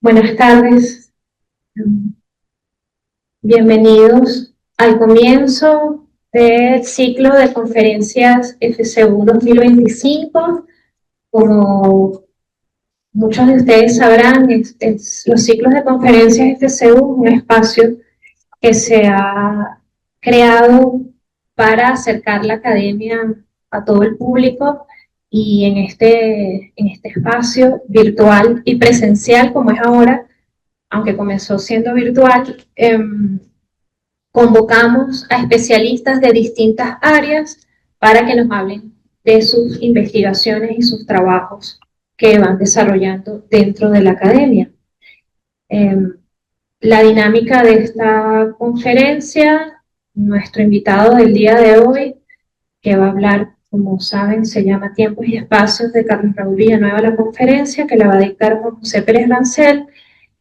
Buenas tardes, bienvenidos al comienzo del ciclo de conferencias FCU 2025. Como muchos de ustedes sabrán, los ciclos de conferencias FCU es un espacio que se ha creado para acercar la academia a todo el público y en este espacio virtual y presencial como es ahora, aunque comenzó siendo virtual, convocamos a especialistas de distintas áreas para que nos hablen de sus investigaciones y sus trabajos que van desarrollando dentro de la academia. Eh, la dinámica de esta conferencia, nuestro invitado del día de hoy, que va a hablar, como saben, se llama Tiempos y Espacios de Carlos Raúl Villanueva, la conferencia, que la va a dictar Juan José Pérez Rancel.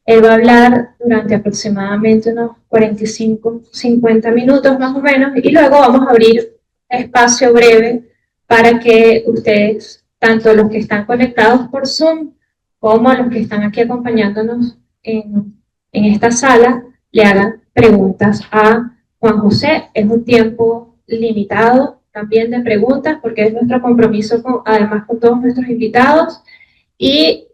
Él va a hablar durante aproximadamente unos 45, 50 minutos más o menos, y luego vamos a abrir espacio breve para que ustedes, tanto los que están conectados por Zoom como los que están aquí acompañándonos en esta sala, le hagan preguntas a Juan José. Es un tiempo limitado también de preguntas porque es nuestro compromiso además con todos nuestros invitados. Y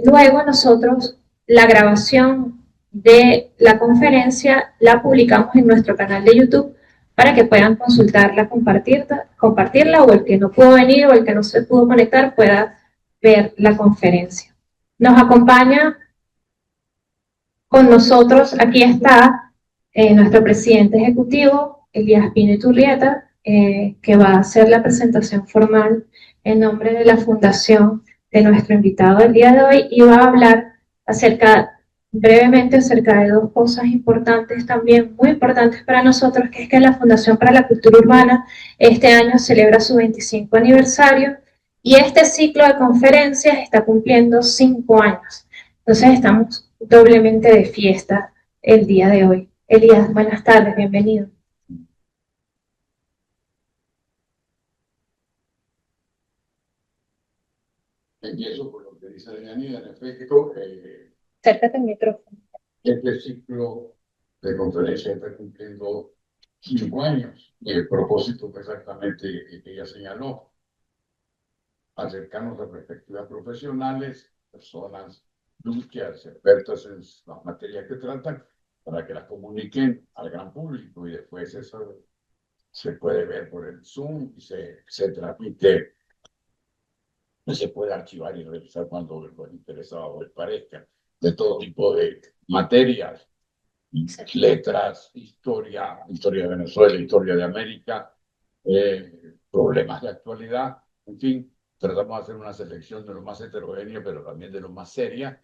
luego nosotros la grabación de la conferencia la publicamos en nuestro canal de YouTube para que puedan consultarla, compartirla, o el que no pudo venir o el que no se pudo conectar pueda ver la conferencia. Nos acompaña con nosotros, aquí está nuestro presidente ejecutivo, Elías Pino Iturrieta, que va a hacer la presentación formal en nombre de la fundación de nuestro invitado del día de hoy, y va a hablar brevemente acerca de dos cosas importantes también, muy importantes para nosotros, que es que la Fundación para la Cultura Urbana este año celebra su 25 aniversario y este ciclo de conferencias está cumpliendo 5 años. Entonces estamos doblemente de fiesta el día de hoy. Elías, buenas tardes, bienvenido. Empiezo por lo que dice Yanida, en efecto, Acércate al micrófono. este ciclo de conferencias está cumpliendo 5 años y el propósito fue exactamente el que ella señaló: acercarnos a perspectivas profesionales, personas duchas, expertas en las materias que tratan, para que las comuniquen al gran público, y después eso se puede ver por el Zoom y se transmite, se puede archivar y revisar cuando los interesados les parezca, de todo tipo de materias, letras, historia de Venezuela, historia de América, problemas de actualidad, en fin, tratamos de hacer una selección de lo más heterogénea, pero también de lo más seria,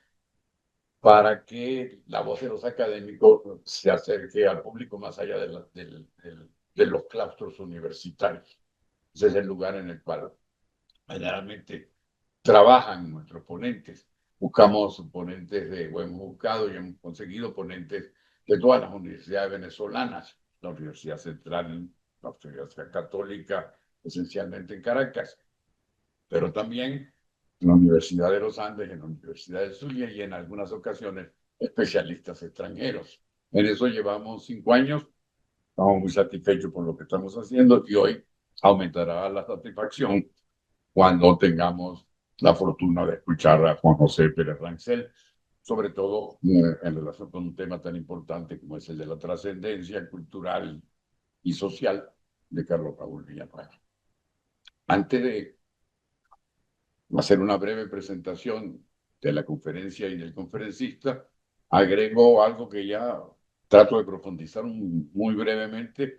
para que la voz de los académicos se acerque al público más allá de los claustros universitarios. Ese es el lugar en el cual generalmente trabajan nuestros ponentes. Buscamos ponentes hemos buscado y hemos conseguido ponentes de todas las universidades venezolanas, la Universidad Central, la Universidad Católica, esencialmente en Caracas, pero también en la Universidad de los Andes, en la Universidad de Zulia, y en algunas ocasiones especialistas extranjeros. En eso llevamos 5 años, estamos muy satisfechos con lo que estamos haciendo, y hoy aumentará la satisfacción cuando tengamos la fortuna de escuchar a Juan José Pérez Rancel, sobre todo en relación con un tema tan importante como es el de la trascendencia cultural y social de Carlos Raúl Villanueva. Antes de hacer una breve presentación de la conferencia y del conferencista, agrego algo que ya trato de profundizar muy brevemente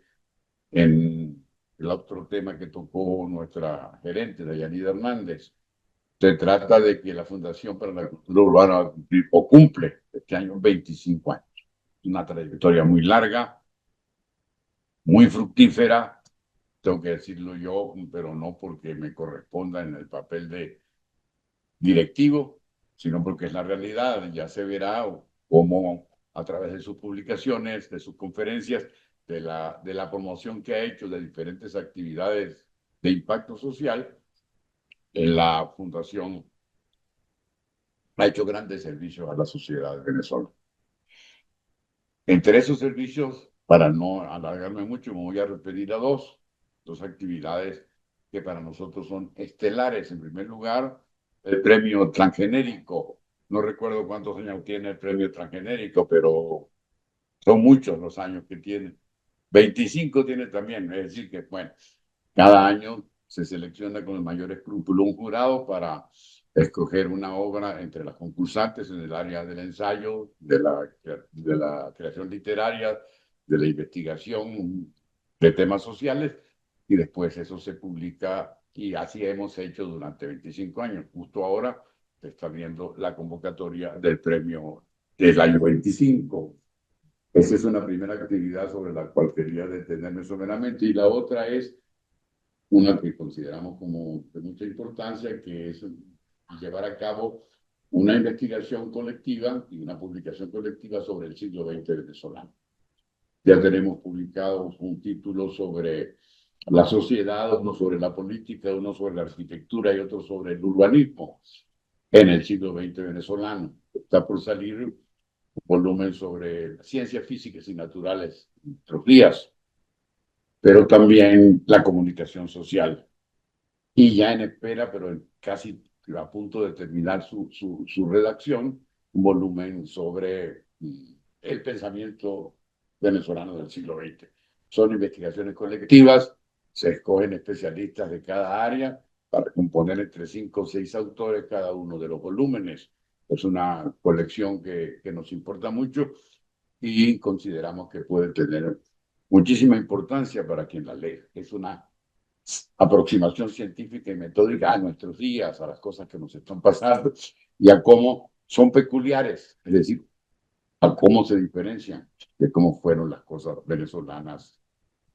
en el otro tema que tocó nuestra gerente, Dayanida Hernández. Se trata de que la Fundación para la Cultura Urbana va a cumplir, o cumple este año, 25 años. Una trayectoria muy larga, muy fructífera, tengo que decirlo yo, pero no porque me corresponda en el papel de directivo, sino porque es la realidad. Ya se verá cómo a través de sus publicaciones, de sus conferencias, de la promoción que ha hecho de diferentes actividades de impacto social, la Fundación ha hecho grandes servicios a la sociedad de Venezuela. Entre esos servicios, para no alargarme mucho, me voy a referir a dos actividades que para nosotros son estelares. En primer lugar, el premio transgenérico. No recuerdo cuántos años tiene el premio transgenérico, pero son muchos los años que tiene. 25 tiene también, es decir que, bueno, cada año se selecciona con el mayor escrúpulo un jurado para escoger una obra entre las concursantes en el área del ensayo, de la creación literaria, de la investigación de temas sociales, y después eso se publica, y así hemos hecho durante 25 años. Justo ahora se está viendo la convocatoria del premio del año 25. Esa es una primera actividad sobre la cual quería detenerme someramente, y la otra es una que consideramos como de mucha importancia, que es llevar a cabo una investigación colectiva y una publicación colectiva sobre el siglo XX venezolano. Ya tenemos publicado un título sobre la sociedad, uno sobre la política, uno sobre la arquitectura y otro sobre el urbanismo en el siglo XX venezolano. Está por salir un volumen sobre ciencias físicas y naturales en nuestros días, pero también la comunicación social. Y ya en espera, pero casi a punto de terminar su redacción, un volumen sobre el pensamiento venezolano del siglo XX. Son investigaciones colectivas, se escogen especialistas de cada área para componer entre 5 o 6 autores cada uno de los volúmenes. Es una colección que nos importa mucho y consideramos que puede tener muchísima importancia para quien la lee. Es una aproximación científica y metódica a nuestros días, a las cosas que nos están pasando y a cómo son peculiares, es decir, a cómo se diferencian de cómo fueron las cosas venezolanas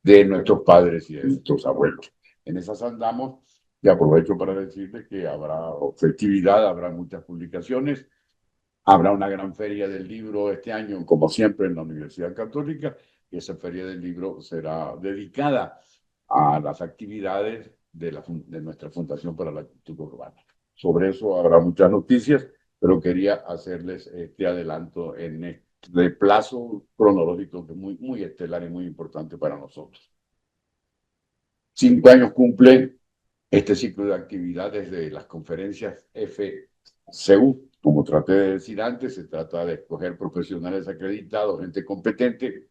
de nuestros padres y de nuestros abuelos. En esas andamos, y aprovecho para decirles que habrá festividad, habrá muchas publicaciones, habrá una gran feria del libro este año, como siempre en la Universidad Católica, y esa feria del libro será dedicada a las actividades de nuestra Fundación para la Cultura Urbana. Sobre eso habrá muchas noticias, pero quería hacerles este adelanto en este plazo cronológico que es muy, muy estelar y muy importante para nosotros. 5 años cumple este ciclo de actividades de las conferencias FCU. Como traté de decir antes, se trata de escoger profesionales acreditados, gente competente,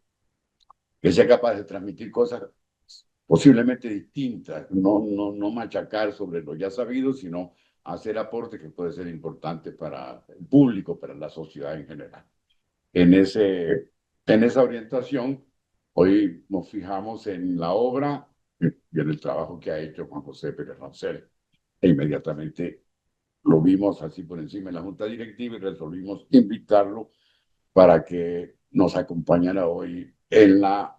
que sea capaz de transmitir cosas posiblemente distintas, no machacar sobre lo ya sabido, sino hacer aportes que pueden ser importantes para el público, para la sociedad en general. En esa orientación, hoy nos fijamos en la obra y en el trabajo que ha hecho Juan José Pérez Rangel. E inmediatamente lo vimos así por encima en la Junta Directiva y resolvimos invitarlo para que nos acompañara hoy en la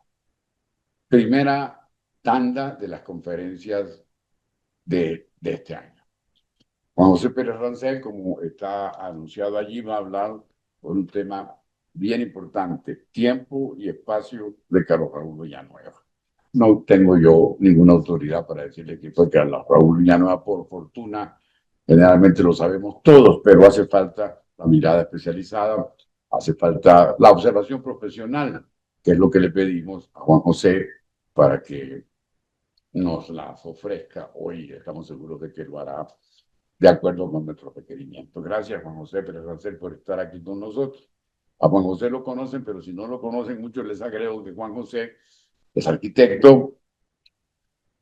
primera tanda de las conferencias de este año. Juan José Pérez Rangel, como está anunciado allí, va a hablar por un tema bien importante: tiempo y espacio de Carlos Raúl Villanueva. No tengo yo ninguna autoridad para decirle que fue Carlos Raúl Villanueva, por fortuna. Generalmente lo sabemos todos, pero hace falta la mirada especializada, hace falta la observación profesional, que es lo que le pedimos a Juan José para que nos las ofrezca hoy. Estamos seguros de que lo hará de acuerdo con nuestros requerimientos. Gracias, Juan José Pérez Rangel, por estar aquí con nosotros. A Juan José lo conocen, pero si no lo conocen, muchos les agrego que Juan José es arquitecto,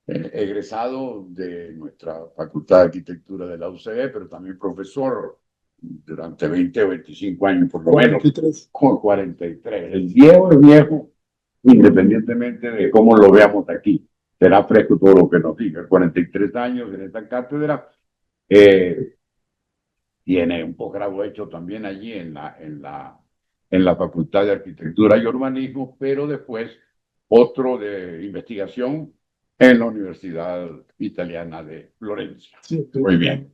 egresado de nuestra Facultad de Arquitectura de la UCB, pero también profesor durante 20 o 25 años, por lo 43. Menos. Con 43. El viejo es viejo, independientemente de cómo lo veamos aquí. Será fresco todo lo que nos diga. 43 años en esta cátedra. Tiene un posgrado hecho también allí en la Facultad de Arquitectura y Urbanismo, pero después otro de investigación en la Universidad Italiana de Florencia. Sí, muy bien.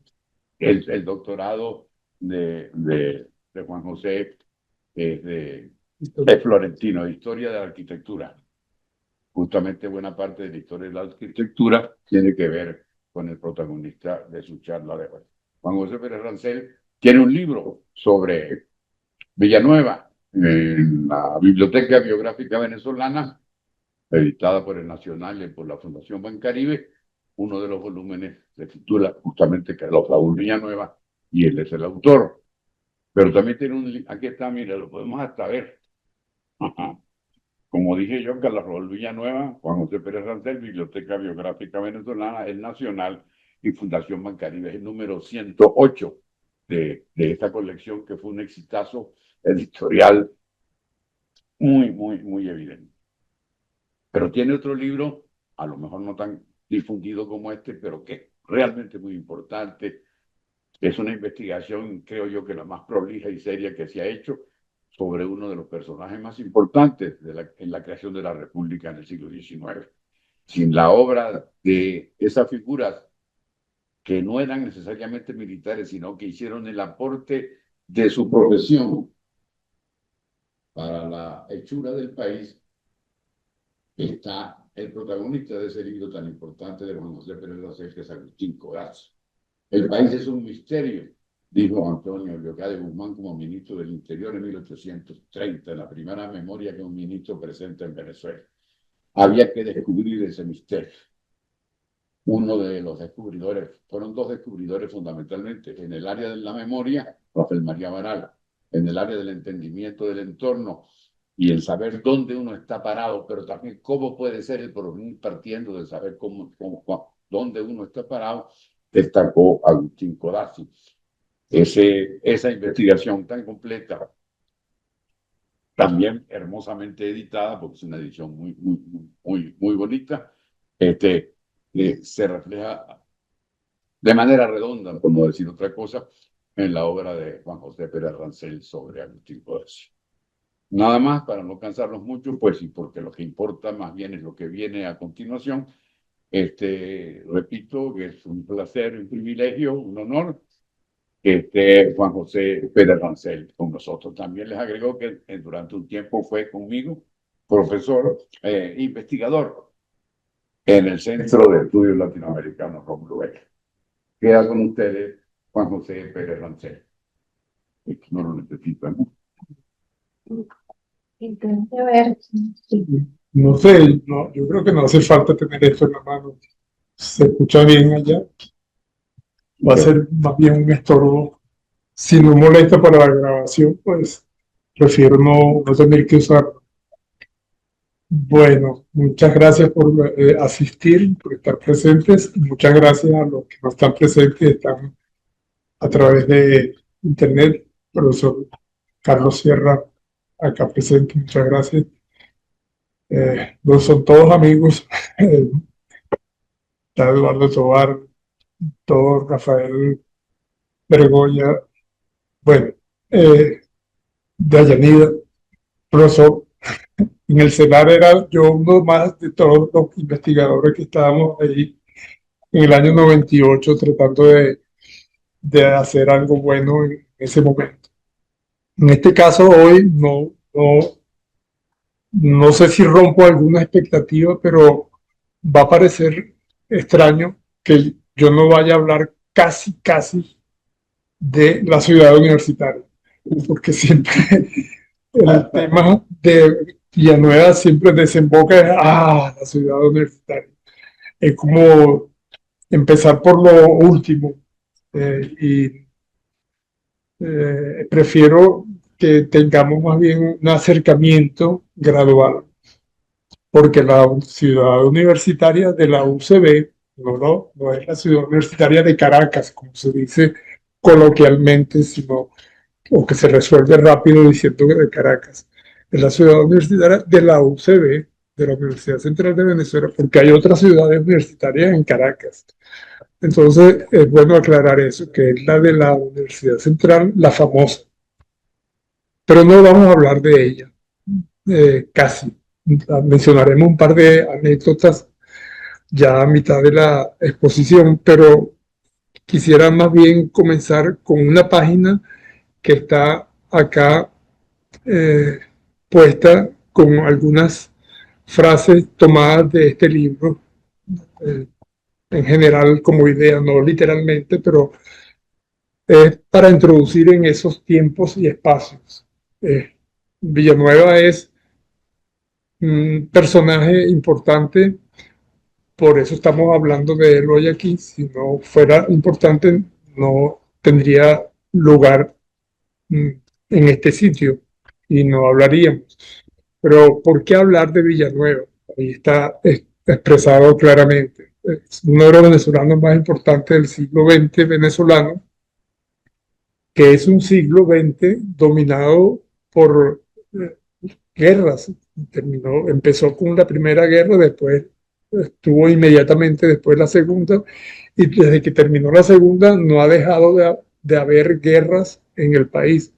El doctorado de Juan José es de Florentino, de Historia de la Arquitectura. Justamente buena parte de la historia de la arquitectura tiene que ver con el protagonista de su charla de hoy. Juan José Pérez Rangel tiene un libro sobre Villanueva en la Biblioteca Biográfica Venezolana, editada por el Nacional y por la Fundación Bancaribe. Uno de los volúmenes se titula justamente Carlos Raúl Villanueva y él es el autor. Pero también tiene un... Aquí está, mira, lo podemos hasta ver. Ajá. Como dije yo, Carlos Raúl Villanueva, Juan José Pérez Rancel, Biblioteca Biográfica Venezolana, el Nacional y Fundación Bancaribe, es el número 108 de esta colección, que fue un exitazo editorial muy evidente. Pero tiene otro libro, a lo mejor no tan difundido como este, pero que realmente muy importante. Es una investigación, creo yo, que la más prolija y seria que se ha hecho sobre uno de los personajes más importantes en la creación de la República en el siglo XIX. Sin la obra de esas figuras que no eran necesariamente militares, sino que hicieron el aporte de su profesión para la hechura del país, está el protagonista de ese libro tan importante de Juan José Pérez Rancel, que es Agustín Codazzi. El país es un misterio, dijo Antonio Leocádio Guzmán como ministro del Interior en 1830, en la primera memoria que un ministro presenta en Venezuela. Había que descubrir ese misterio. Uno de los descubridores, fueron dos descubridores fundamentalmente, en el área de la memoria, Rafael María Baral, en el área del entendimiento del entorno y el saber dónde uno está parado, pero también cómo puede ser el porvenir partiendo de saber dónde uno está parado, destacó Agustín Codazzi. Esa investigación tan completa, también hermosamente editada, porque es una edición muy bonita, se refleja de manera redonda, por no decir otra cosa, en la obra de Juan José Pérez Rancel sobre Agustín Codazzi. Nada más, para no cansarlos mucho, pues, y porque lo que importa más bien es lo que viene a continuación. Repito que es un placer, un privilegio, un honor que esté Juan José Pérez Rancel con nosotros. También les agrego que durante un tiempo fue conmigo profesor, investigador en el Centro de Estudios Latinoamericanos Rómulo Becker. Queda con ustedes Juan José Pérez Rancel. No lo necesitan. Intente ver. Sí. No sé, no, yo creo que no hace falta tener esto en la mano. Se escucha bien allá. Va a ser más bien un estorbo. Si no molesta para la grabación, pues prefiero no tener que usarlo. Bueno, muchas gracias por asistir, por estar presentes. Muchas gracias a los que no están presentes, están a través de internet. Profesor Carlos Sierra, acá presente, muchas gracias. No son todos amigos. Está Eduardo Tobar, todo Rafael Bergoya, bueno, Dayanida, profesor. En el CELAR era yo uno más de todos los investigadores que estábamos ahí en el año 98 tratando de hacer algo bueno en ese momento. En este caso hoy no sé si rompo alguna expectativa, pero va a parecer extraño que yo no vaya a hablar casi de la ciudad universitaria, porque siempre el tema de Villanueva siempre desemboca en la ciudad universitaria. Es como empezar por lo último y prefiero que tengamos más bien un acercamiento gradual, porque la ciudad universitaria de la UCB no es la ciudad universitaria de Caracas, como se dice coloquialmente, sino o que se resuelve rápido diciendo que de Caracas. Es la ciudad universitaria de la UCB, de la Universidad Central de Venezuela, porque hay otras ciudades universitarias en Caracas. Entonces, es bueno aclarar eso, que es la de la Universidad Central, la famosa. Pero no vamos a hablar de ella, casi. Mencionaremos un par de anécdotas ya a mitad de la exposición, pero quisiera más bien comenzar con una página que está acá puesta con algunas frases tomadas de este libro, en general como idea, no literalmente, pero es para introducir en esos tiempos y espacios. Villanueva es un personaje importante, por eso estamos hablando de él hoy aquí. Si no fuera importante, no tendría lugar en este sitio y no hablaríamos. Pero ¿por qué hablar de Villanueva? Ahí está expresado claramente. Es uno de los venezolanos más importantes del siglo XX venezolano, que es un siglo XX dominado por guerras. Empezó con la primera guerra, después estuvo inmediatamente después la segunda, y desde que terminó la segunda no ha dejado de haber guerras en el país.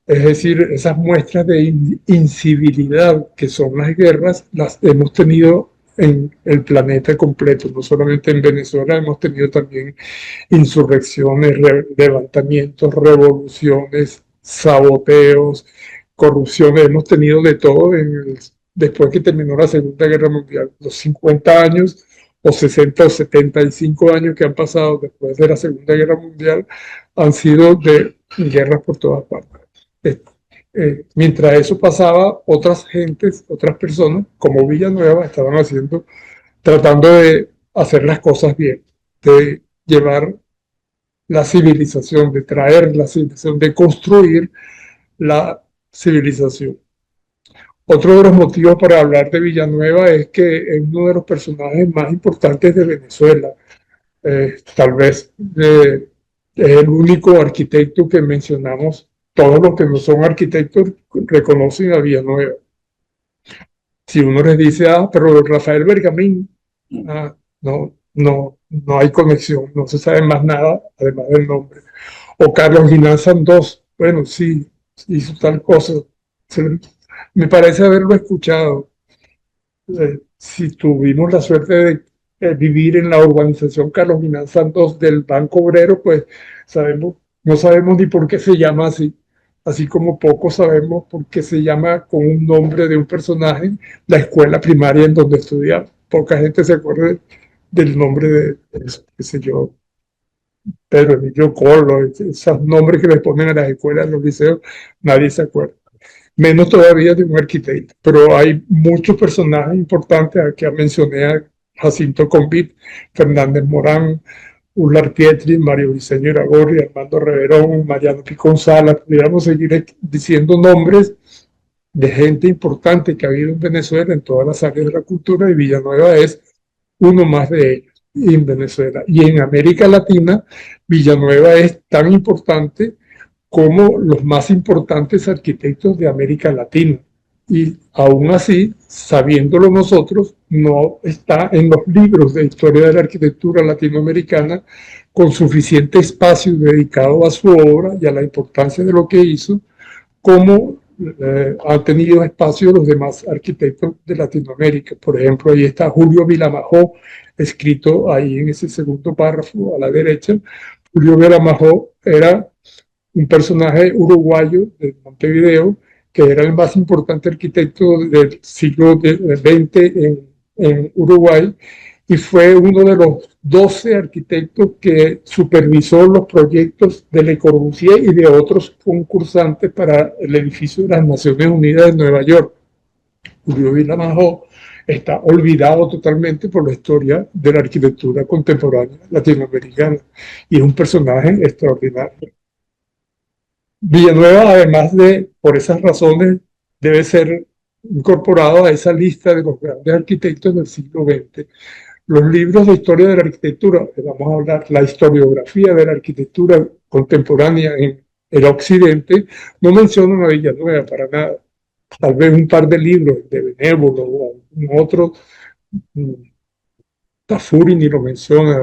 Es decir, esas muestras de incivilidad que son las guerras, las hemos tenido en el planeta completo, no solamente en Venezuela, hemos tenido también insurrecciones, levantamientos, revoluciones, saboteos, corrupciones, hemos tenido de todo después que terminó la Segunda Guerra Mundial. Los 50 años o 60 o 75 años que han pasado después de la Segunda Guerra Mundial han sido de guerras por todas partes. Mientras eso pasaba, otras gentes, otras personas, como Villanueva, estaban tratando de hacer las cosas bien, de llevar la civilización, de traer la civilización, de construir la civilización. Otro de los motivos para hablar de Villanueva es que es uno de los personajes más importantes de Venezuela. Tal vez es el único arquitecto que mencionamos. Todos los que no son arquitectos reconocen a Villanueva. Si uno les dice, pero Rafael Bergamín, no hay conexión, no se sabe más nada además del nombre. O Carlos Ginán Sandós, bueno, sí, hizo tal cosa. Me parece haberlo escuchado. Si tuvimos la suerte de vivir en la urbanización Carlos Ginán Santos del Banco Obrero, pues no sabemos ni por qué se llama así, así como poco sabemos por qué se llama con un nombre de un personaje la escuela primaria en donde estudiaba. Poca gente se acuerda del nombre de eso, qué sé yo, Pedro Emilio Colo, esos nombres que le ponen a las escuelas, a los liceos, nadie se acuerda, menos todavía de un arquitecto. Pero hay muchos personajes importantes, aquí mencioné a Jacinto Convit, Fernández Morán, Ular Pietri, Mario Viceño Iragorri, Armando Reverón, Mariano Picón Sala. Podríamos seguir diciendo nombres de gente importante que ha habido en Venezuela en todas las áreas de la cultura, y Villanueva es uno más de ellos en Venezuela. Y en América Latina, Villanueva es tan importante como los más importantes arquitectos de América Latina. Y aún así, sabiéndolo nosotros, no está en los libros de historia de la arquitectura latinoamericana con suficiente espacio dedicado a su obra y a la importancia de lo que hizo, como han tenido espacio los demás arquitectos de Latinoamérica. Por ejemplo, ahí está Julio Vilamajó, escrito ahí en ese segundo párrafo a la derecha. Julio Vilamajó era un personaje uruguayo de Montevideo, que era el más importante arquitecto del siglo XX en Uruguay, y fue uno de los 12 arquitectos que supervisó los proyectos de Le Corbusier y de otros concursantes para el edificio de las Naciones Unidas de Nueva York. Julio Vilamajó está olvidado totalmente por la historia de la arquitectura contemporánea latinoamericana, y es un personaje extraordinario. Villanueva, además por esas razones, debe ser incorporado a esa lista de los grandes arquitectos del siglo XX. Los libros de historia de la arquitectura, vamos a hablar, la historiografía de la arquitectura contemporánea en el occidente, no mencionan a Villanueva para nada. Tal vez un par de libros de Benévolo o algún otro, Tafuri ni lo menciona,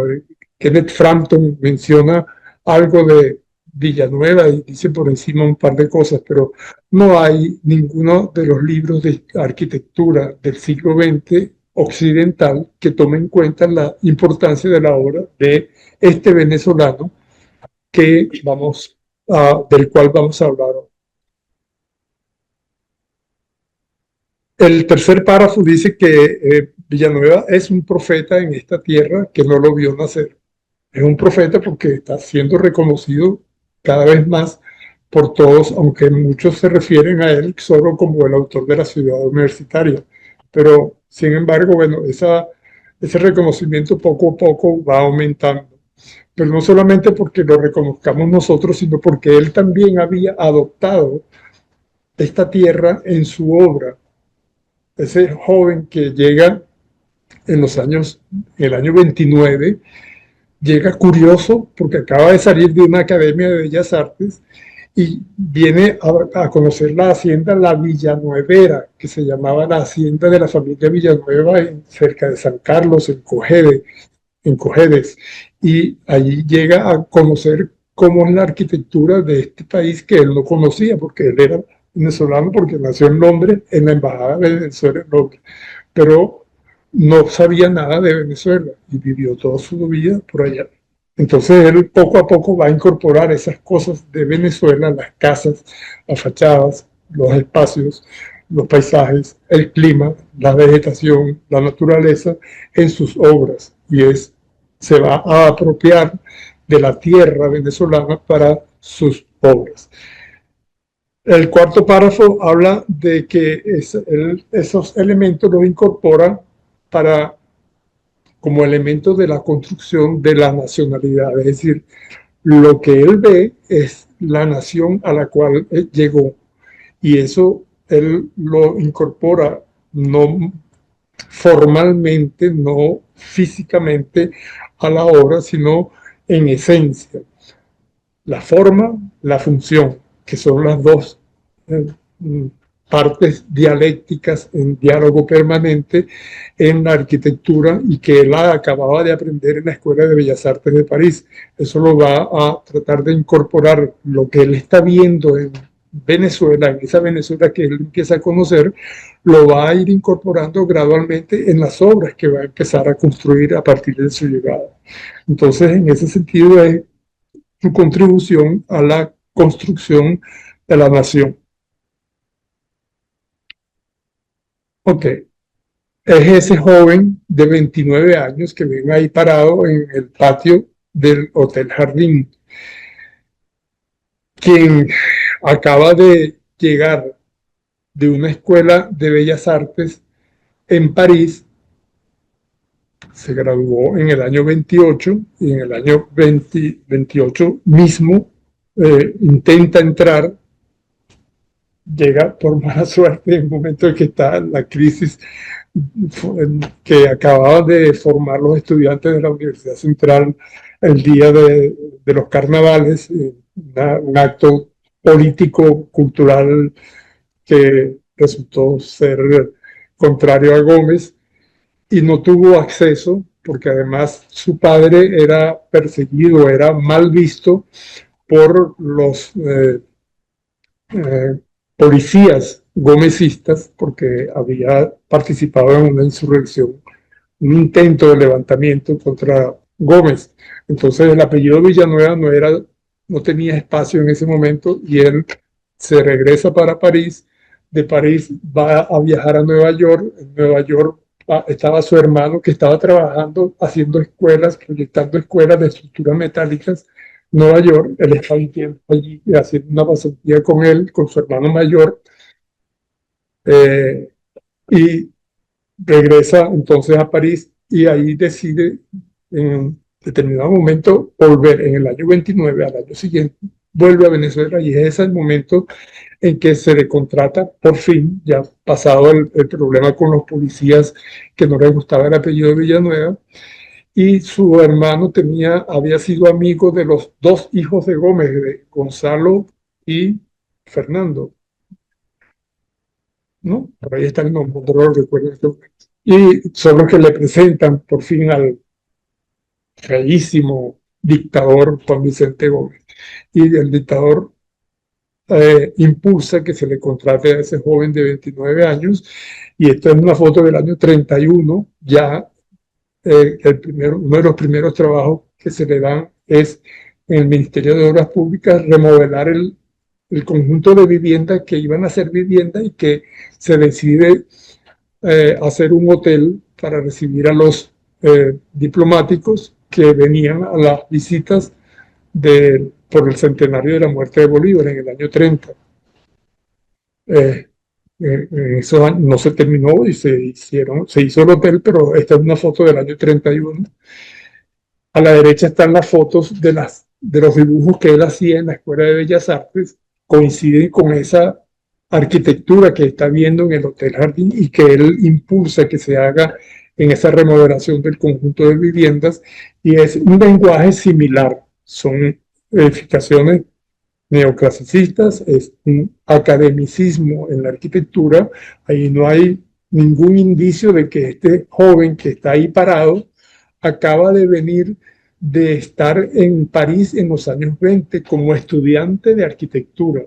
Kenneth Frampton menciona algo de Villanueva y dice por encima un par de cosas, pero no hay ninguno de los libros de arquitectura del siglo XX occidental que tome en cuenta la importancia de la obra de este venezolano del cual vamos a hablar hoy. El tercer párrafo dice que Villanueva es un profeta en esta tierra que no lo vio nacer. Es un profeta porque está siendo reconocido cada vez más por todos, aunque muchos se refieren a él solo como el autor de la ciudad universitaria. Pero, sin embargo, bueno, ese reconocimiento poco a poco va aumentando. Pero no solamente porque lo reconozcamos nosotros, sino porque él también había adoptado esta tierra en su obra. Ese joven que llega en el año 29, llega curioso porque acaba de salir de una academia de Bellas Artes y viene a conocer la hacienda La Villanuevera, que se llamaba la hacienda de la familia Villanueva cerca de San Carlos, en Cojedes. Y allí llega a conocer cómo es la arquitectura de este país que él no conocía, porque él era venezolano, porque nació en Londres, en la Embajada de Venezuela en Londres. Pero no sabía nada de Venezuela y vivió toda su vida por allá. Entonces él poco a poco va a incorporar esas cosas de Venezuela, las casas, las fachadas, los espacios, los paisajes, el clima, la vegetación, la naturaleza en sus obras y se va a apropiar de la tierra venezolana para sus obras. El cuarto párrafo habla de que esos elementos los incorpora para como elemento de la construcción de la nacionalidad, es decir, lo que él ve es la nación a la cual él llegó y eso él lo incorpora no formalmente, no físicamente a la obra, sino en esencia. La forma, la función, que son las dos partes dialécticas en diálogo permanente en la arquitectura y que él acababa de aprender en la Escuela de Bellas Artes de París. Eso lo va a tratar de incorporar lo que él está viendo en Venezuela, en esa Venezuela que él empieza a conocer, lo va a ir incorporando gradualmente en las obras que va a empezar a construir a partir de su llegada. Entonces, en ese sentido es su contribución a la construcción de la nación. Ok, es ese joven de 29 años que ven ahí parado en el patio del Hotel Jardín, quien acaba de llegar de una escuela de bellas artes en París, se graduó en el año 28 y en el año 28 mismo intenta entrar, llega por mala suerte en el momento en que está la crisis que acababan de formar los estudiantes de la Universidad Central el día de los carnavales, un acto político, cultural que resultó ser contrario a Gómez y no tuvo acceso porque además su padre era perseguido, era mal visto por los policías gomecistas porque había participado en una insurrección, un intento de levantamiento contra Gómez. Entonces el apellido Villanueva no tenía espacio en ese momento y él se regresa para París. De París va a viajar a Nueva York. En Nueva York estaba su hermano que estaba trabajando, haciendo escuelas, proyectando escuelas de estructuras metálicas. Nueva York, él estaba un tiempo allí haciendo una pasantía con él, con su hermano mayor, y regresa entonces a París y ahí decide en determinado momento volver en el año 29, al año siguiente, vuelve a Venezuela y ese es el momento en que se le contrata, por fin, ya pasado el problema con los policías que no les gustaba el apellido de Villanueva, y su hermano había sido amigo de los dos hijos de Gómez, de Gonzalo y Fernando, ¿no? Por ahí está el nombre, no lo recuerdo. Y son los que le presentan por fin al feísimo dictador Juan Vicente Gómez. Y el dictador impulsa que se le contrate a ese joven de 29 años, y esto es una foto del año 31, ya uno de los primeros trabajos que se le dan es en el Ministerio de Obras Públicas remodelar el conjunto de viviendas que iban a ser viviendas y que se decide hacer un hotel para recibir a los diplomáticos que venían a las visitas por el centenario de la muerte de Bolívar en el año 30. En esos años no se terminó y se hizo el hotel, pero esta es una foto del año 31. A la derecha están las fotos de los dibujos que él hacía en la Escuela de Bellas Artes, coinciden con esa arquitectura que está viendo en el Hotel Jardín y que él impulsa que se haga en esa remodelación del conjunto de viviendas, y es un lenguaje similar, son edificaciones neoclasicistas, es un academicismo en la arquitectura. Ahí no hay ningún indicio de que este joven que está ahí parado acaba de venir de estar en París en los años 20 como estudiante de arquitectura.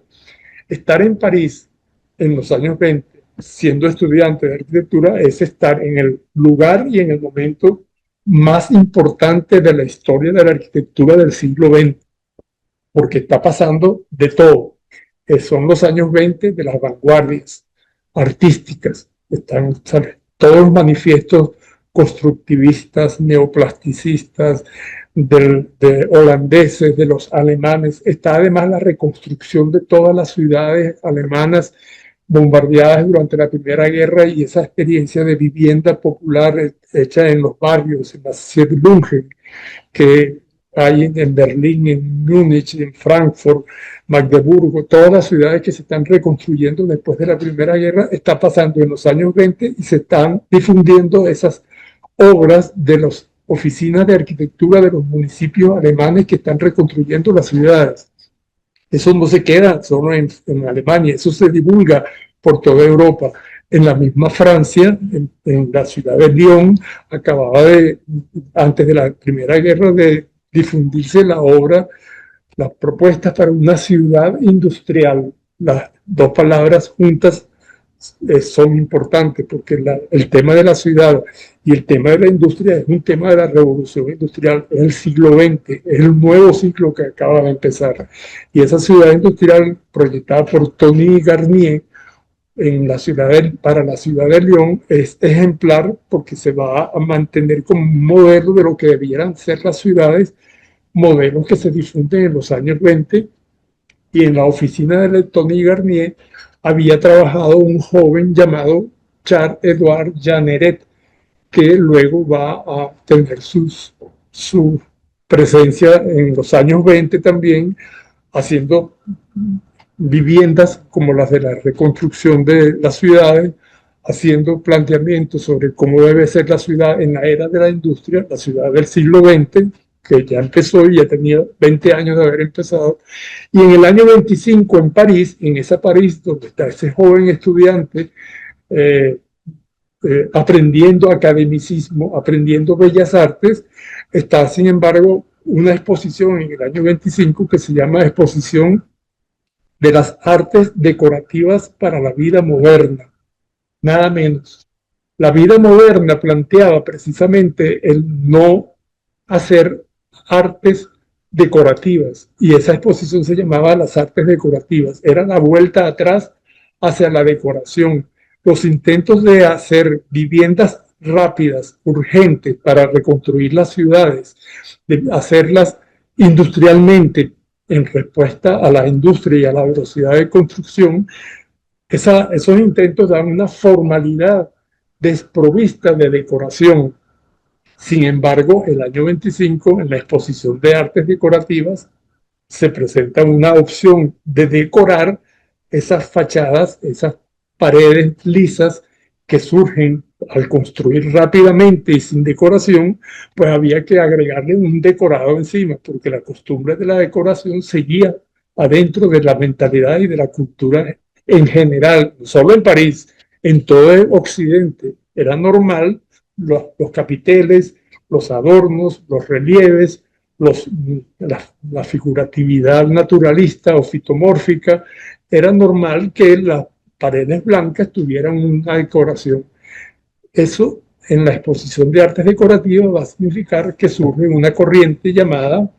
Estar en París en los años 20 siendo estudiante de arquitectura es estar en el lugar y en el momento más importante de la historia de la arquitectura del siglo XX, porque está pasando de todo. Son los años 20 de las vanguardias artísticas. Están todos los manifiestos constructivistas, neoplasticistas, de holandeses, de los alemanes. Está además la reconstrucción de todas las ciudades alemanas bombardeadas durante la Primera Guerra, y esa experiencia de vivienda popular hecha en los barrios, en la Siedlungen, que hay en Berlín, en Múnich, en Frankfurt, Magdeburgo, todas las ciudades que se están reconstruyendo después de la Primera Guerra, está pasando en los años 20 y se están difundiendo esas obras de las oficinas de arquitectura de los municipios alemanes que están reconstruyendo las ciudades. Eso no se queda solo en Alemania, eso se divulga por toda Europa. En la misma Francia, en la ciudad de Lyon, acababa antes de la Primera Guerra, de difundirse la obra, las propuestas para una ciudad industrial. Las dos palabras juntas son importantes, porque el tema de la ciudad y el tema de la industria es un tema de la revolución industrial, es el siglo XX, es el nuevo ciclo que acaba de empezar. Y esa ciudad industrial proyectada por Tony Garnier para la ciudad de Lyon es ejemplar, porque se va a mantener como un modelo de lo que debieran ser las ciudades, modelos que se difunden en los años 20. Y en la oficina de Tony Garnier había trabajado un joven llamado Charles-Édouard Jeanneret, que luego va a tener su presencia en los años 20 también, haciendo viviendas como las de la reconstrucción de las ciudades, haciendo planteamientos sobre cómo debe ser la ciudad en la era de la industria, la ciudad del siglo XX, que ya empezó y ya tenía 20 años de haber empezado. Y en el año 25 en París, en esa París donde está ese joven estudiante aprendiendo academicismo, aprendiendo bellas artes, está sin embargo una exposición en el año 25 que se llama Exposición de las Artes Decorativas para la Vida Moderna, nada menos. La vida moderna planteaba precisamente el no hacer artes decorativas, y esa exposición se llamaba Las Artes Decorativas. Era la vuelta atrás hacia la decoración, los intentos de hacer viviendas rápidas, urgentes, para reconstruir las ciudades, de hacerlas industrialmente en respuesta a la industria y a la velocidad de construcción. Esos intentos dan una formalidad desprovista de decoración. Sin embargo, el año 25, en la exposición de artes decorativas, se presenta una opción de decorar esas fachadas, esas paredes lisas que surgen al construir rápidamente y sin decoración. Pues había que agregarle un decorado encima, porque la costumbre de la decoración seguía adentro de la mentalidad y de la cultura en general, no solo en París, en todo el Occidente. Era normal los capiteles, los adornos, los relieves, la figuratividad naturalista o fitomórfica. Era normal que las paredes blancas tuvieran una decoración. Eso en la exposición de artes decorativas va a significar que surge una corriente llamada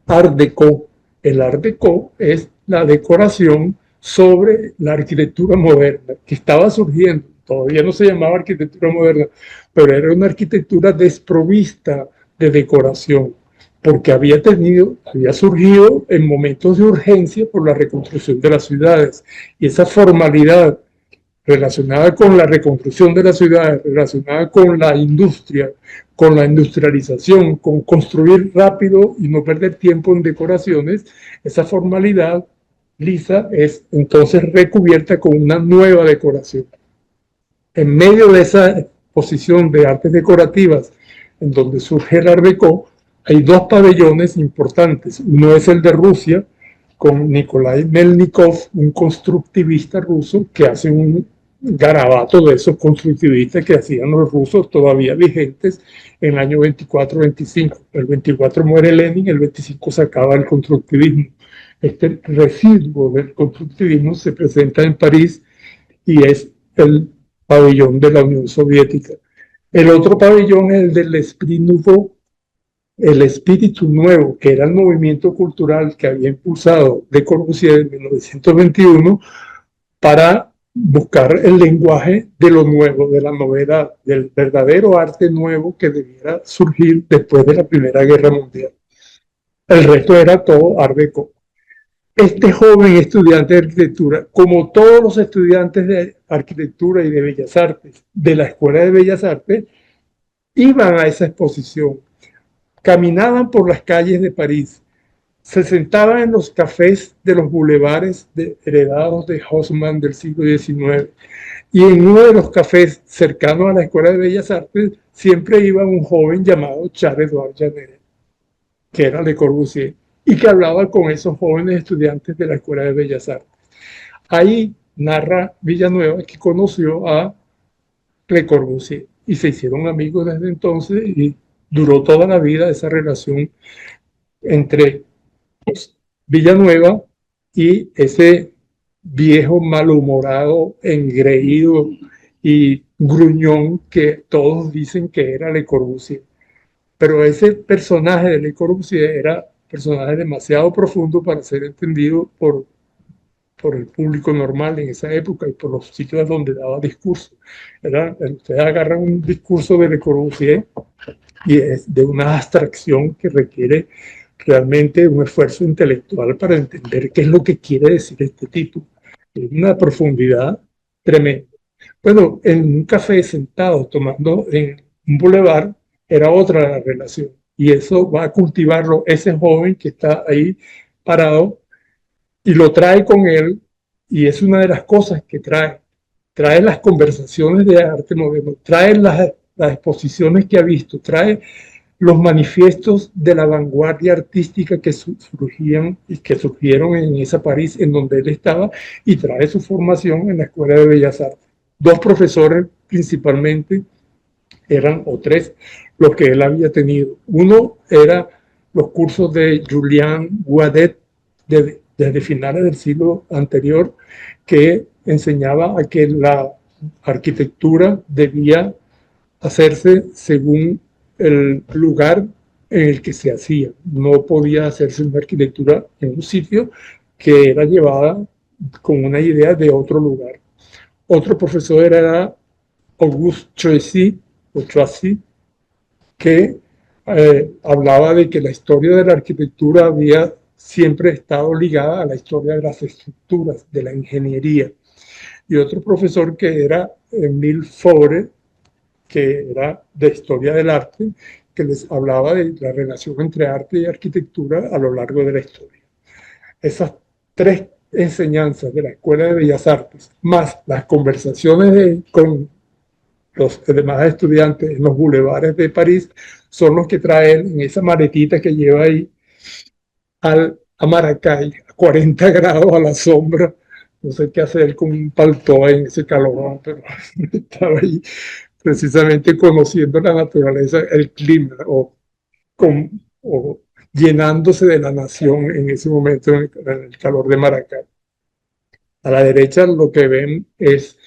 Art Deco. El Art Deco es la decoración sobre la arquitectura moderna que estaba surgiendo. Todavía no se llamaba arquitectura moderna, pero era una arquitectura desprovista de decoración, porque había surgido en momentos de urgencia por la reconstrucción de las ciudades, y esa formalidad relacionada con la reconstrucción de las ciudades, relacionada con la industria, con la industrialización, con construir rápido y no perder tiempo en decoraciones, esa formalidad lisa es entonces recubierta con una nueva decoración. En medio de esa exposición de artes decorativas, en donde surge el Art Deco, hay dos pabellones importantes. Uno es el de Rusia, con Nikolai Melnikov, un constructivista ruso que hace un garabato de esos constructivistas que hacían los rusos todavía vigentes en el año 24-25. El 24 muere Lenin, el 25 se acaba el constructivismo. Este residuo del constructivismo se presenta en París y es el pabellón de la Unión Soviética. El otro pabellón es el del Esprit Nouveau, el espíritu nuevo, que era el movimiento cultural que había impulsado Le Corbusier en 1921 para buscar el lenguaje de lo nuevo, de la novedad, del verdadero arte nuevo que debiera surgir después de la Primera Guerra Mundial. El resto era todo Art Deco. Este joven estudiante de arquitectura, como todos los estudiantes de arquitectura y de bellas artes de la Escuela de Bellas Artes, iban a esa exposición, caminaban por las calles de París, se sentaban en los cafés de los bulevares heredados de Haussmann del siglo XIX, y en uno de los cafés cercanos a la Escuela de Bellas Artes siempre iba un joven llamado Charles-Édouard Janet, que era Le Corbusier, y que hablaba con esos jóvenes estudiantes de la Escuela de Bellas Artes. Ahí narra Villanueva que conoció a Le Corbusier y se hicieron amigos desde entonces y duró toda la vida esa relación entre Villanueva y ese viejo malhumorado, engreído y gruñón que todos dicen que era Le Corbusier. Pero ese personaje de Le Corbusier era un personaje demasiado profundo para ser entendido por el público normal en esa época y por los sitios donde daba discurso. Ustedes agarran un discurso de Le Corbusier y es de una abstracción que requiere realmente un esfuerzo intelectual para entender qué es lo que quiere decir este tipo. Es una profundidad tremenda. Bueno, en un café sentado tomando en un bulevar era otra la relación. Y eso va a cultivarlo ese joven que está ahí parado y lo trae con él. Y es una de las cosas que trae. Trae las conversaciones de arte moderno, trae las exposiciones que ha visto, trae los manifiestos de la vanguardia artística que surgían y que surgieron en esa París en donde él estaba, y trae su formación en la Escuela de Bellas Artes. Dos profesores principalmente eran, o tres, los que él había tenido. Uno era los cursos de Julien Guadet desde finales del siglo anterior, que enseñaba a que la arquitectura debía hacerse según el lugar en el que se hacía. No podía hacerse una arquitectura en un sitio que era llevada con una idea de otro lugar. Otro profesor era Auguste Choisy, que hablaba de que la historia de la arquitectura había siempre estado ligada a la historia de las estructuras, de la ingeniería. Y otro profesor que era Émile Faure, que era de historia del arte, que les hablaba de la relación entre arte y arquitectura a lo largo de la historia. Esas tres enseñanzas de la Escuela de Bellas Artes, más las conversaciones con los demás estudiantes en los bulevares de París, son los que traen en esa maletita que lleva ahí a Maracay, a 40 grados a la sombra. No sé qué hacer con un paltó en ese calor, pero estaba ahí precisamente conociendo la naturaleza, el clima, o llenándose de la nación en ese momento en el calor de Maracay. A la derecha lo que ven es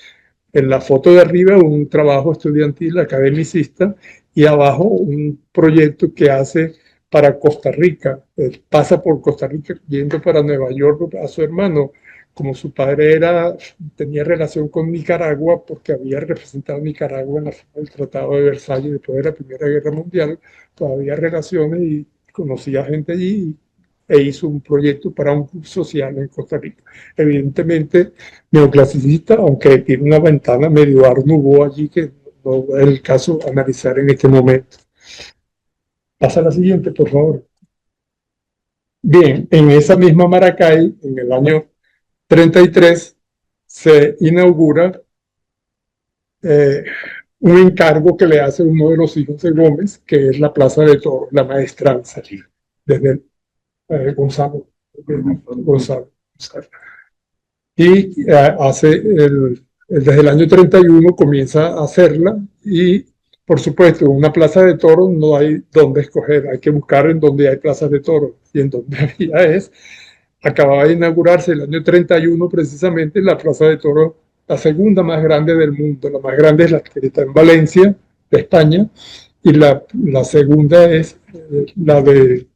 en la foto de arriba un trabajo estudiantil academicista y abajo un proyecto que hace para Costa Rica. Pasa por Costa Rica yendo para Nueva York a su hermano como su padre tenía relación con Nicaragua porque había representado a Nicaragua en el Tratado de Versalles después de la Primera Guerra Mundial, todavía relaciones y conocía gente allí e hizo un proyecto para un club social en Costa Rica. Evidentemente neoclasicista, aunque tiene una ventana medio Art Nouveau allí que no es el caso analizar en este momento. Pasa a la siguiente, por favor. Bien, en esa misma Maracay, en el año 33, se inaugura un encargo que le hace uno de los hijos de Gómez, que es la Plaza de Toros, la maestranza, desde Gonzalo. Y desde el año 31 comienza a hacerla y, por supuesto, en una plaza de toros no hay dónde escoger, hay que buscar en donde hay plazas de toros, y en donde había acababa de inaugurarse el año 31 precisamente la plaza de toros, la segunda más grande del mundo. La más grande es la que está en Valencia, de España, y la segunda es la de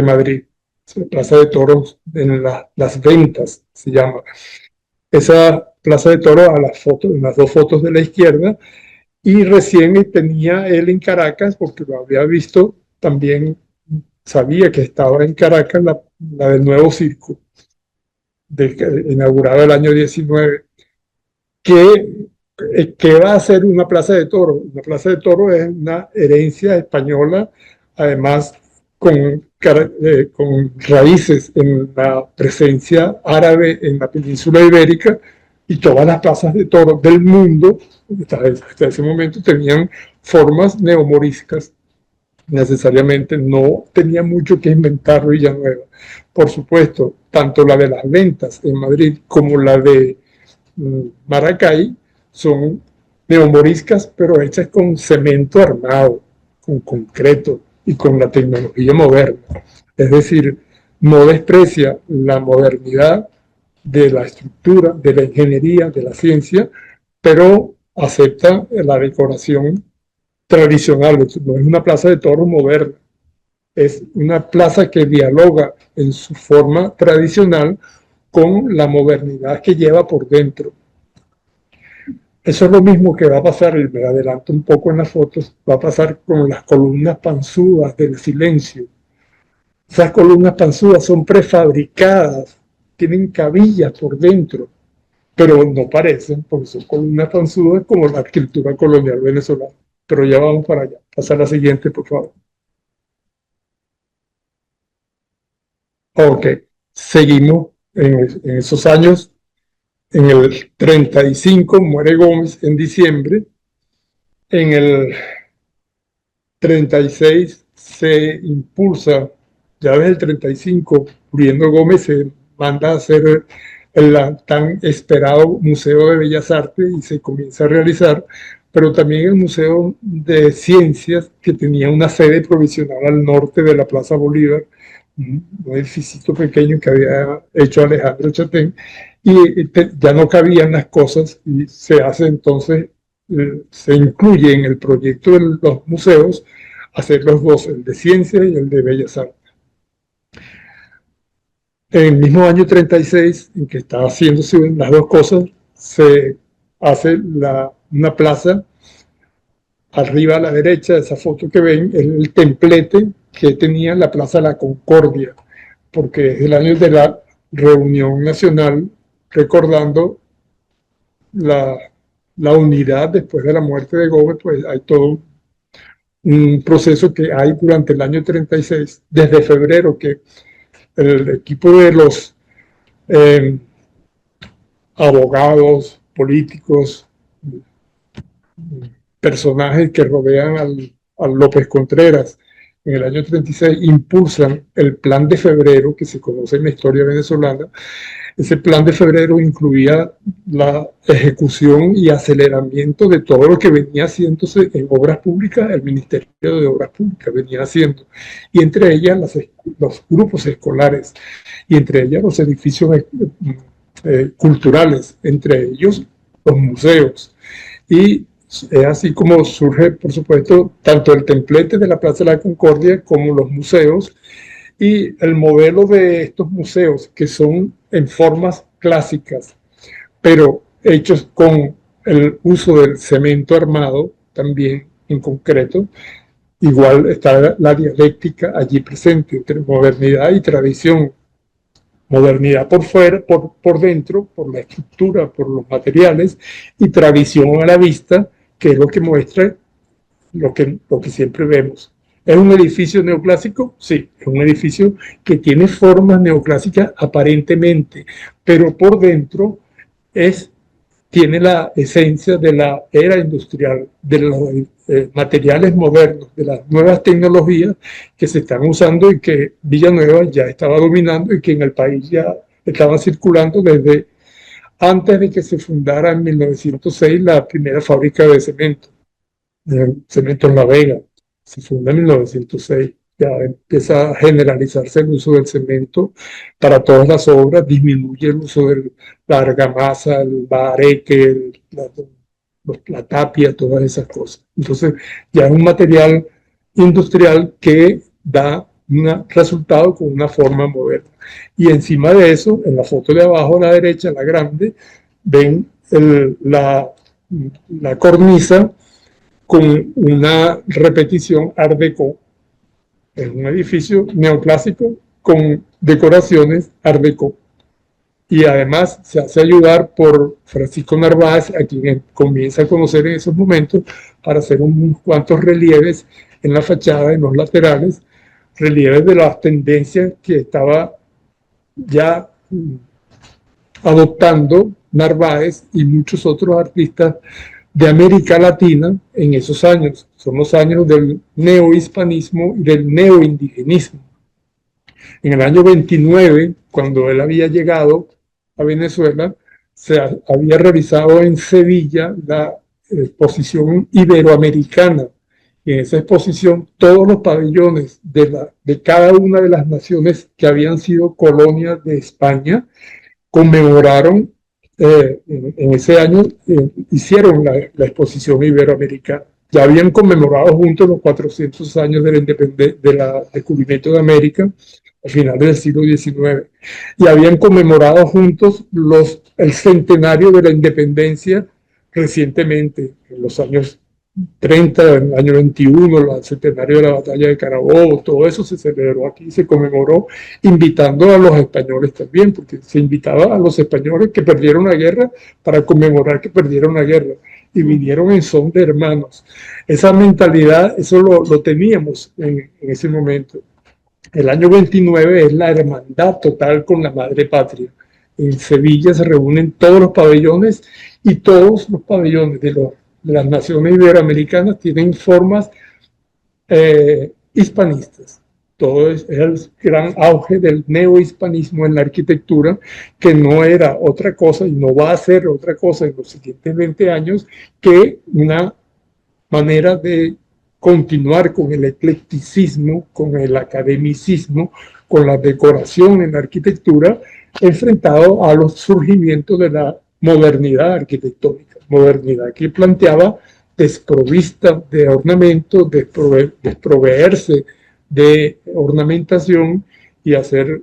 Madrid, la plaza de toros en Las Ventas se llama. Esa plaza de toros en las dos fotos de la izquierda, y recién tenía él en Caracas, porque lo había visto también, sabía que estaba en Caracas la del Nuevo Circo, inaugurado el año 19, que va a ser una plaza de toros. Una plaza de toros es una herencia española, además con raíces en la presencia árabe en la península ibérica, y todas las plazas de toros del mundo hasta ese momento tenían formas neomoriscas. Necesariamente no tenía mucho que inventar Villanueva. Por supuesto, tanto la de Las Ventas en Madrid como la de Maracay son neomoriscas, pero hechas con cemento armado, con concreto y con la tecnología moderna. Es decir, no desprecia la modernidad de la estructura, de la ingeniería, de la ciencia, pero acepta la decoración tradicional. No es una plaza de toros moderna, es una plaza que dialoga en su forma tradicional con la modernidad que lleva por dentro. Eso es lo mismo que va a pasar, y me adelanto un poco en las fotos, va a pasar con las columnas panzudas del silencio. Esas columnas panzudas son prefabricadas, tienen cabillas por dentro, pero no parecen, porque son columnas panzudas como la arquitectura colonial venezolana. Pero ya vamos para allá. Pasa a la siguiente, por favor. Ok, seguimos en esos años. En el 35 muere Gómez en diciembre. En el 36 se impulsa, ya desde el 35, muriendo Gómez, se manda a hacer el tan esperado Museo de Bellas Artes y se comienza a realizar, pero también el Museo de Ciencias, que tenía una sede provisional al norte de la Plaza Bolívar, un edificio pequeño que había hecho Alejandro Chatén, y ya no cabían las cosas, y se hace entonces, se incluye en el proyecto de los museos hacer los dos, el de Ciencias y el de Bellas Artes. En el mismo año 36, en que está haciéndose las dos cosas, se hace una plaza. Arriba a la derecha, esa foto que ven, es el templete que tenía la Plaza de la Concordia, porque es el año de la reunión nacional, recordando la unidad después de la muerte de Gómez. Pues hay todo un proceso que hay durante el año 36, desde febrero, que el equipo de los abogados, políticos, personajes que rodean al López Contreras en el año 36 impulsan el Plan de Febrero, que se conoce en la historia venezolana. Ese Plan de Febrero incluía la ejecución y aceleramiento de todo lo que venía haciéndose en obras públicas, el Ministerio de Obras Públicas venía haciendo, y entre ellas los grupos escolares, y entre ellas los edificios culturales, entre ellos los museos. Y es así como surge, por supuesto, tanto el templete de la Plaza de la Concordia como los museos. Y el modelo de estos museos, que son en formas clásicas, pero hechos con el uso del cemento armado también en concreto. Igual está la dialéctica allí presente entre modernidad y tradición. Modernidad por fuera, por dentro, por la estructura, por los materiales, y tradición a la vista, que es lo que muestra lo que siempre vemos. ¿Es un edificio neoclásico? Sí, es un edificio que tiene formas neoclásicas aparentemente, pero por dentro tiene la esencia de la era industrial, de los materiales modernos, de las nuevas tecnologías que se están usando y que Villanueva ya estaba dominando y que en el país ya estaba circulando desde antes de que se fundara en 1906 la primera fábrica de cemento. Cemento en La Vega, se funda en 1906, ya empieza a generalizarse el uso del cemento para todas las obras, disminuye el uso de la argamasa, el bareque, la tapia, todas esas cosas. Entonces ya es un material industrial que da un resultado con una forma moderna. Y encima de eso, en la foto de abajo a la derecha, la grande, ven la cornisa con una repetición Art Deco. Es un edificio neoclásico con decoraciones Art Deco. Y además se hace ayudar por Francisco Narváez, a quien comienza a conocer en esos momentos, para hacer unos cuantos relieves en la fachada, en los laterales, relieves de las tendencias que estaba ya adoptando Narváez y muchos otros artistas de América Latina en esos años. Son los años del neohispanismo y del neoindigenismo. En el año 29, cuando él había llegado a Venezuela, se había realizado en Sevilla la exposición iberoamericana. Y en esa exposición, todos los pabellones de cada una de las naciones que habían sido colonias de España conmemoraron en ese año, hicieron la exposición iberoamericana. Ya habían conmemorado juntos los 400 años del descubrimiento de América al final del siglo XIX. Y habían conmemorado juntos el centenario de la independencia recientemente, en los años 30, en el año 21, el centenario de la batalla de Carabobo, todo eso se celebró aquí, se conmemoró, invitando a los españoles también, porque se invitaba a los españoles que perdieron la guerra para conmemorar que perdieron la guerra, y vinieron en son de hermanos. Esa mentalidad, eso lo teníamos en ese momento. El año 29 es la hermandad total con la madre patria. En Sevilla se reúnen todos los pabellones y todos los pabellones de las naciones iberoamericanas tienen formas hispanistas. Todo es el gran auge del neohispanismo en la arquitectura, que no era otra cosa y no va a ser otra cosa en los siguientes 20 años que una manera de continuar con el eclecticismo, con el academicismo, con la decoración en la arquitectura, enfrentado a los surgimientos de la modernidad arquitectónica, modernidad que planteaba desprovista de ornamento, desproveerse de ornamentación y hacer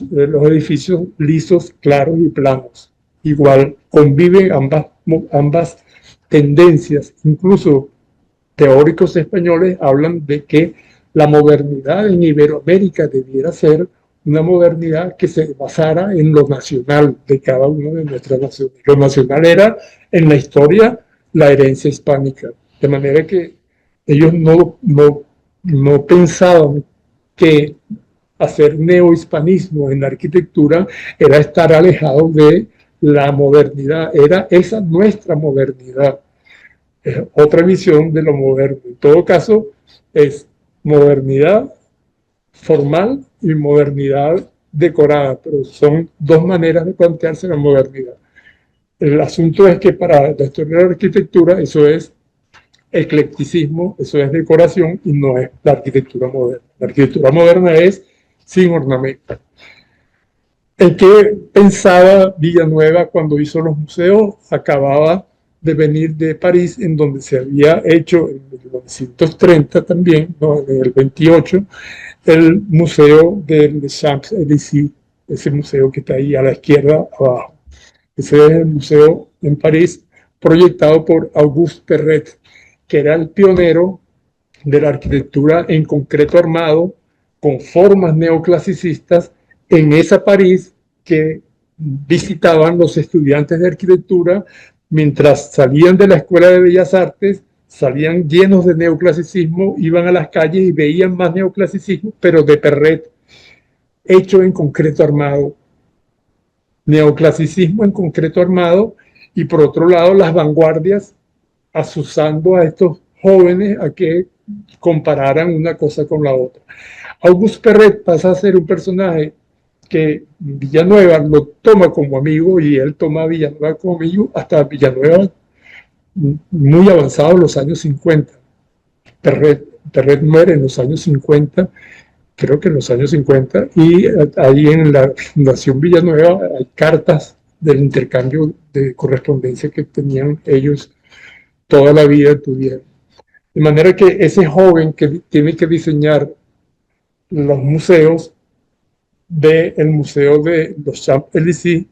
los edificios lisos, claros y planos. Igual conviven ambas tendencias, incluso teóricos españoles hablan de que la modernidad en Iberoamérica debiera ser una modernidad que se basara en lo nacional de cada una de nuestras naciones. Lo nacional era en la historia la herencia hispánica, de manera que ellos no pensaban que hacer neohispanismo en la arquitectura era estar alejado de la modernidad, era esa nuestra modernidad. Es otra visión de lo moderno. En todo caso, es modernidad formal y modernidad decorada, pero son dos maneras de plantearse la modernidad. El asunto es que para la historia de la arquitectura eso es eclecticismo, eso es decoración y no es la arquitectura moderna. La arquitectura moderna es sin ornamento. ¿En qué pensaba Villanueva cuando hizo los museos? Acababa de venir de París, en donde se había hecho en 1930 también, ¿no? En el 28, el Museo del Champs-Élysées, ese museo que está ahí a la izquierda abajo. Ese es el museo en París, proyectado por Auguste Perret, que era el pionero de la arquitectura en concreto armado, con formas neoclasicistas, en esa París que visitaban los estudiantes de arquitectura mientras salían de la Escuela de Bellas Artes, salían llenos de neoclasicismo, iban a las calles y veían más neoclasicismo, pero de Perret, hecho en concreto armado. Neoclasicismo en concreto armado, y por otro lado las vanguardias asusando a estos jóvenes a que compararan una cosa con la otra. Auguste Perret pasa a ser un personaje que Villanueva lo toma como amigo, y él toma a Villanueva como amigo hasta Villanueva muy avanzado en los años 50. Perret muere en los años 50, creo que en los años 50, y ahí en la Fundación Villanueva hay cartas del intercambio de correspondencia que tenían ellos toda la vida tuvieron. De manera que ese joven que tiene que diseñar los museos ve el Museo de los Champs-Élysées,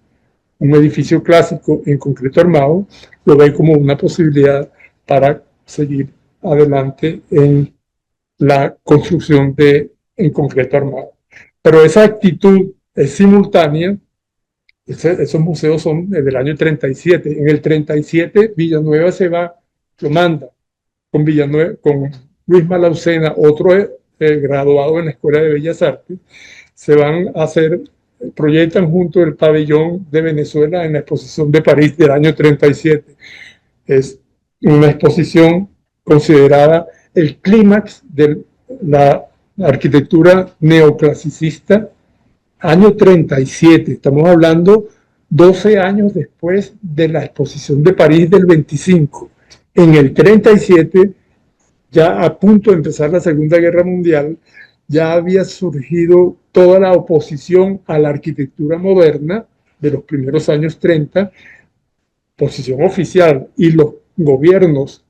un edificio clásico en concreto armado, lo ve como una posibilidad para seguir adelante en la construcción en concreto armado. Pero esa actitud es simultánea. Esos museos son del año 37. En el 37 Villanueva se va, lo manda con Villanueva, con Luis Malaucena, otro graduado en la Escuela de Bellas Artes. Se van a hacer, proyectan junto el pabellón de Venezuela en la exposición de París del año 37. Es una exposición considerada el clímax de la arquitectura neoclasicista, año 37. Estamos hablando 12 años después de la exposición de París del 25. En el 37, ya a punto de empezar la Segunda Guerra Mundial, ya había surgido toda la oposición a la arquitectura moderna de los primeros años 30, posición oficial, y los gobiernos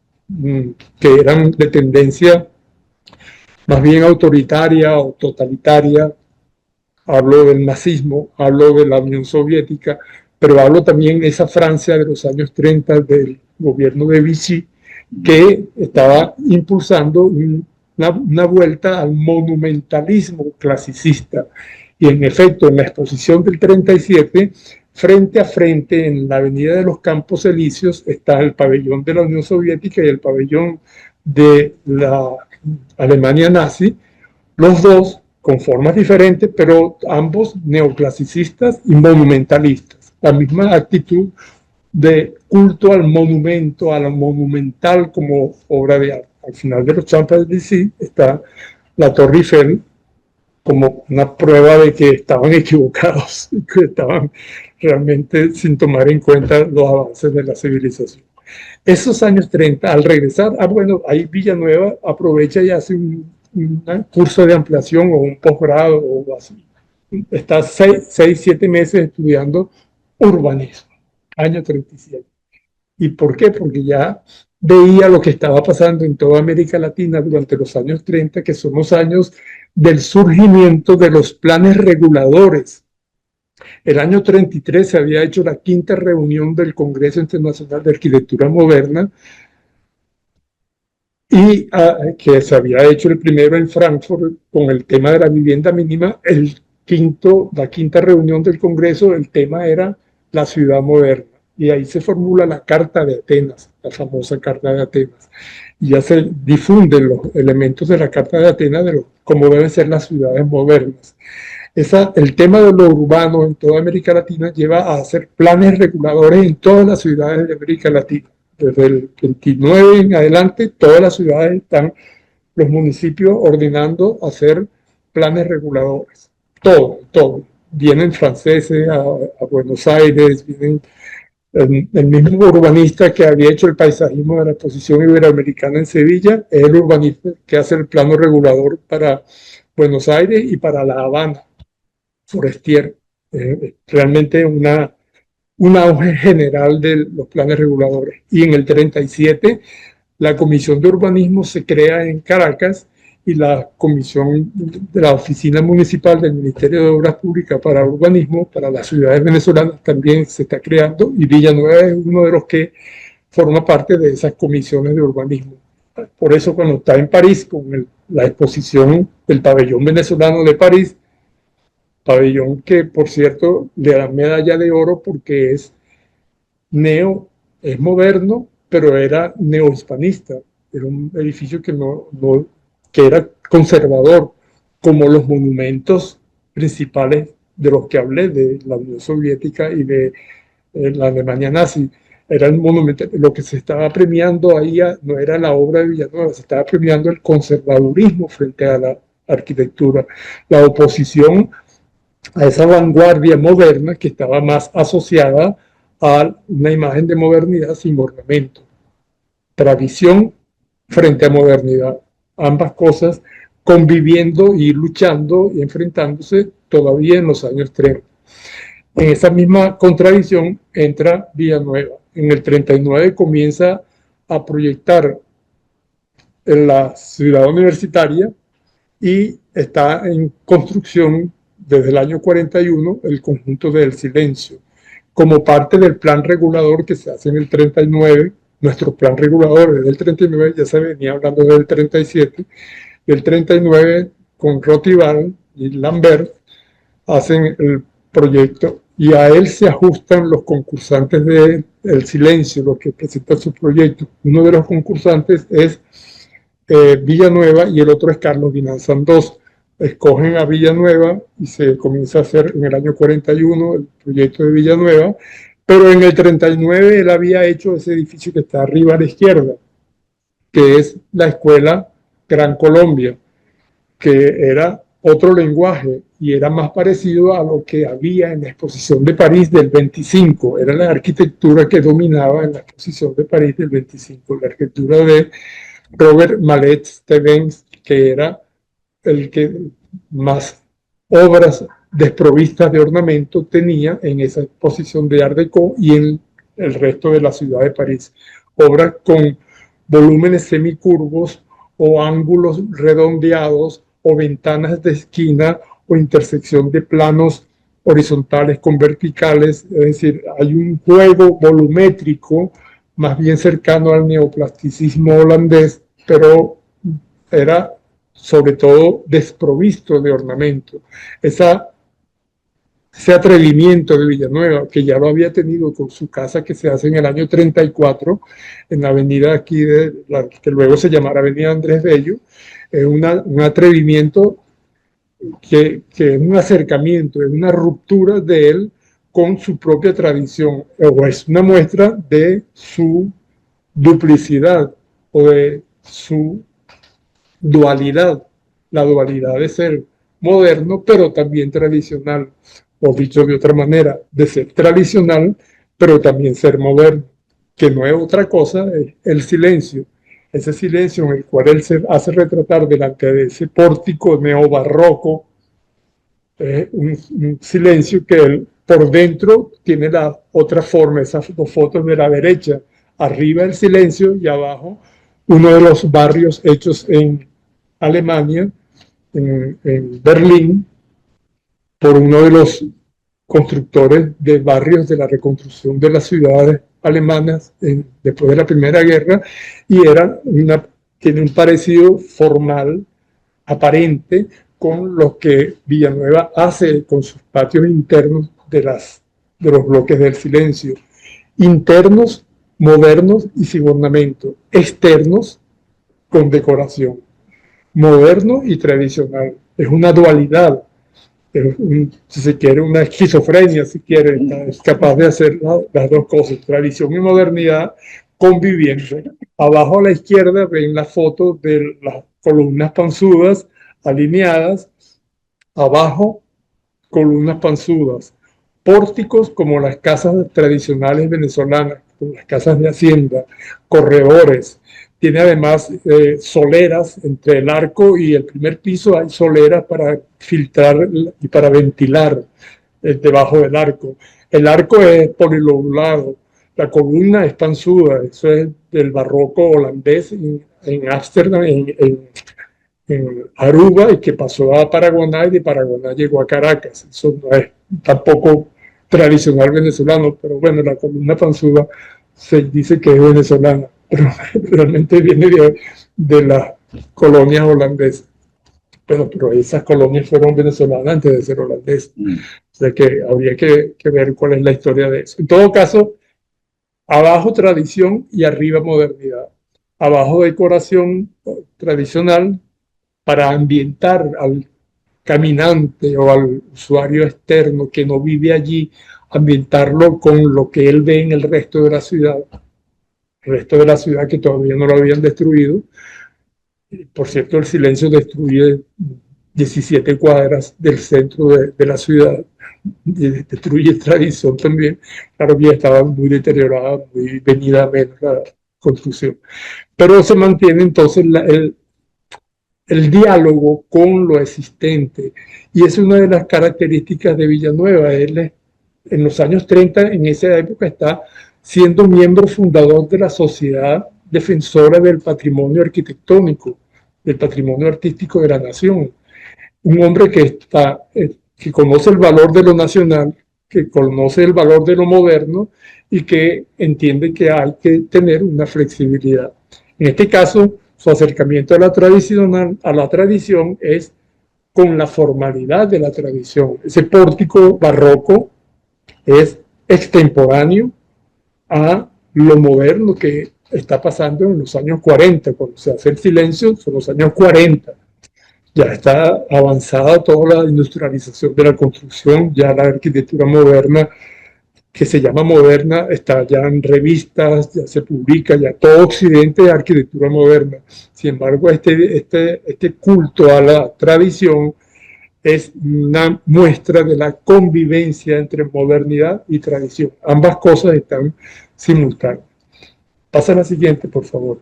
que eran de tendencia más bien autoritaria o totalitaria, hablo del nazismo, hablo de la Unión Soviética, pero hablo también de esa Francia de los años 30 del gobierno de Vichy, que estaba impulsando una vuelta al monumentalismo clasicista. Y en efecto, en la exposición del 37, frente a frente, en la Avenida de los Campos Elíseos, está el pabellón de la Unión Soviética y el pabellón de la Alemania nazi, los dos con formas diferentes, pero ambos neoclasicistas y monumentalistas. La misma actitud de culto al monumento, a lo monumental como obra de arte. Al final de los Champs-Élysées está la Torre Eiffel como una prueba de que estaban equivocados y que estaban realmente sin tomar en cuenta los avances de la civilización. Esos años 30, al regresar, bueno, ahí Villanueva aprovecha y hace un curso de ampliación o un posgrado o así. Está 6-7 meses estudiando urbanismo, año 37. ¿Y por qué? Porque ya veía lo que estaba pasando en toda América Latina durante los años 30, que son los años del surgimiento de los planes reguladores. El año 33 se había hecho la 5ª reunión del Congreso Internacional de Arquitectura Moderna, y que se había hecho el primero en Frankfurt con el tema de la vivienda mínima. La 5ª reunión del Congreso, el tema era la ciudad moderna, y ahí se formula la Carta de Atenas, la famosa Carta de Atenas, y ya se difunden los elementos de la Carta de Atenas de cómo deben ser las ciudades modernas. El tema de lo urbano en toda América Latina lleva a hacer planes reguladores en todas las ciudades de América Latina. Desde el 29 en adelante, todas las ciudades están los municipios ordenando hacer planes reguladores. Todo. Vienen franceses a Buenos Aires, vienen el mismo urbanista que había hecho el paisajismo de la exposición iberoamericana en Sevilla, es el urbanista que hace el plano regulador para Buenos Aires y para La Habana, Forestier. Realmente un auge general de los planes reguladores. Y en el 37, la Comisión de Urbanismo se crea en Caracas, y la comisión de la Oficina Municipal del Ministerio de Obras Públicas para Urbanismo, para las ciudades venezolanas, también se está creando, y Villanueva es uno de los que forma parte de esas comisiones de urbanismo. Por eso cuando está en París con la exposición del pabellón venezolano de París, pabellón que por cierto le dan medalla de oro porque es es moderno, pero era neohispanista. Era un edificio que era conservador, como los monumentos principales de los que hablé, de la Unión Soviética y de la Alemania nazi. Era el monumento, lo que se estaba premiando ahí no era la obra de Villanueva, se estaba premiando el conservadurismo frente a la arquitectura, la oposición a esa vanguardia moderna que estaba más asociada a una imagen de modernidad sin ornamento. Tradición frente a modernidad. Ambas cosas conviviendo y luchando y enfrentándose todavía en los años 30. En esa misma contradicción entra Villanueva. En el 39 comienza a proyectar en la ciudad universitaria y está en construcción desde el año 41 el conjunto del Silencio, como parte del plan regulador que se hace en el 39. Nuestro plan regulador desde el 39, ya se venía hablando del 37, del 39 con Rotival y Lambert hacen el proyecto y a él se ajustan los concursantes de El Silencio, los que presentan su proyecto. Uno de los concursantes es Villanueva y el otro es Carlos Binanzan II. Escogen a Villanueva y se comienza a hacer en el año 41 el proyecto de Villanueva, pero en el 39 él había hecho ese edificio que está arriba a la izquierda, que es la Escuela Gran Colombia, que era otro lenguaje y era más parecido a lo que había en la exposición de París del 25. Era la arquitectura que dominaba en la exposición de París del 25, la arquitectura de Robert Mallet Stevens, que era el que más obras desprovistas de ornamento tenía en esa exposición de Art Deco y en el resto de la ciudad de París. Obras con volúmenes semicurvos o ángulos redondeados o ventanas de esquina o intersección de planos horizontales con verticales, es decir, hay un juego volumétrico más bien cercano al neoplasticismo holandés, pero era sobre todo desprovisto de ornamento. Ese atrevimiento de Villanueva, que ya lo había tenido con su casa que se hace en el año 34, en la avenida aquí, que luego se llamará Avenida Andrés Bello, es un atrevimiento que es un acercamiento, es una ruptura de él con su propia tradición, o es una muestra de su duplicidad o de su dualidad, la dualidad de ser moderno, pero también tradicional, o dicho de otra manera, de ser tradicional, pero también ser moderno, que no es otra cosa, es el silencio, ese silencio en el cual él se hace retratar delante de ese pórtico neobarroco, un silencio que él por dentro tiene la otra forma, esas dos fotos de la derecha, arriba el silencio y abajo uno de los barrios hechos en Alemania, en Berlín, por uno de los constructores de barrios de la reconstrucción de las ciudades alemanas después de la Primera Guerra, y tiene un parecido formal, aparente, con lo que Villanueva hace con sus patios internos de los bloques del silencio. Internos, modernos y sin ornamento. Externos, con decoración. Moderno y tradicional. Es una dualidad. Si se quiere, una esquizofrenia, si quiere. Es capaz de hacer las dos cosas, tradición y modernidad, conviviendo. Abajo a la izquierda ven la foto de las columnas panzudas alineadas, abajo columnas panzudas, pórticos como las casas tradicionales venezolanas, como las casas de hacienda, corredores. Tiene además soleras entre el arco y el primer piso, hay soleras para filtrar y para ventilar debajo del arco. El arco es polilobulado, la columna es panzuda, eso es del barroco holandés en Ámsterdam, en en Aruba y que pasó a Paraguaná y de Paraguaná llegó a Caracas. Eso no es tampoco tradicional venezolano, pero bueno, la columna panzuda se dice que es venezolana, pero realmente viene de las colonias holandesas. Pero esas colonias fueron venezolanas antes de ser holandesas. O sea que habría que ver cuál es la historia de eso. En todo caso, abajo tradición y arriba modernidad. Abajo decoración tradicional para ambientar al caminante o al usuario externo que no vive allí, ambientarlo con lo que él ve en el resto de la ciudad, el resto de la ciudad que todavía no lo habían destruido. Por cierto, el silencio destruye 17 cuadras del centro de la ciudad, destruye tradición también. Claro que ya estaba muy deteriorada, muy venida a menos la construcción. Pero se mantiene entonces el diálogo con lo existente. Y es una de las características de Villanueva. Él en los años 30, en esa época, está siendo miembro fundador de la Sociedad Defensora del Patrimonio Arquitectónico, del Patrimonio Artístico de la Nación. Un hombre que conoce el valor de lo nacional, que conoce el valor de lo moderno y que entiende que hay que tener una flexibilidad. En este caso, su acercamiento a la tradición es con la formalidad de la tradición. Ese pórtico barroco es extemporáneo a lo moderno que está pasando en los años 40. Cuando se hace el silencio, son los años 40. Ya está avanzada toda la industrialización de la construcción, ya la arquitectura moderna, que se llama moderna, está ya en revistas, ya se publica, ya todo Occidente es arquitectura moderna. Sin embargo, este culto a la tradición es una muestra de la convivencia entre modernidad y tradición. Ambas cosas están simultáneas. Pasa a la siguiente, por favor.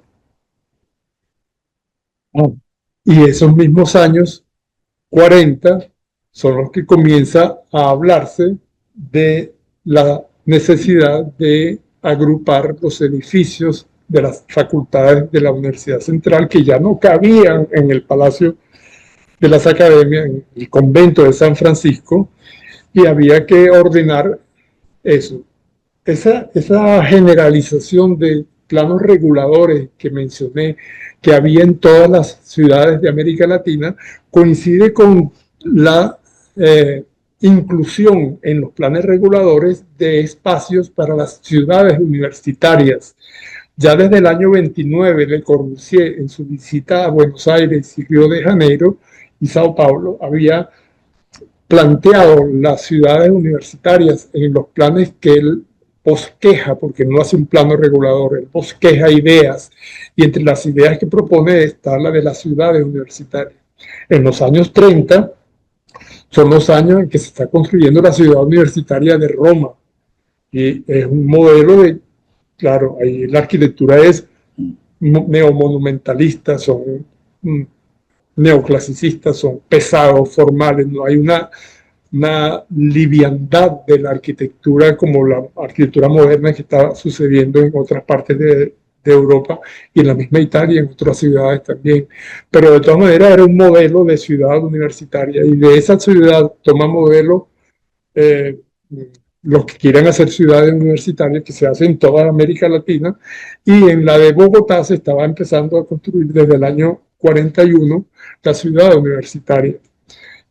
Y esos mismos años 40 son los que comienza a hablarse de la necesidad de agrupar los edificios de las facultades de la Universidad Central, que ya no cabían en el Palacio de las Academias, en el convento de San Francisco, y había que ordenar eso. Esa generalización de planos reguladores que mencioné, que había en todas las ciudades de América Latina, coincide con la inclusión en los planes reguladores de espacios para las ciudades universitarias. Ya desde el año 29, Le Corbusier, en su visita a Buenos Aires y Río de Janeiro y Sao Paulo, había planteado las ciudades universitarias en los planes que él bosqueja, porque no hace un plano regulador, él bosqueja ideas, y entre las ideas que propone está la de las ciudades universitarias. En los años 30 son los años en que se está construyendo la ciudad universitaria de Roma, y es un modelo de, claro, ahí la arquitectura es neomonumentalista, son neoclasicistas, son pesados, formales, no hay una liviandad de la arquitectura como la arquitectura moderna que está sucediendo en otras partes de Europa y en la misma Italia, en otras ciudades también. Pero de todas maneras era un modelo de ciudad universitaria y de esa ciudad toma modelo los que quieren hacer ciudades universitarias que se hacen en toda América Latina, y en la de Bogotá se estaba empezando a construir desde el año 41 la ciudad universitaria,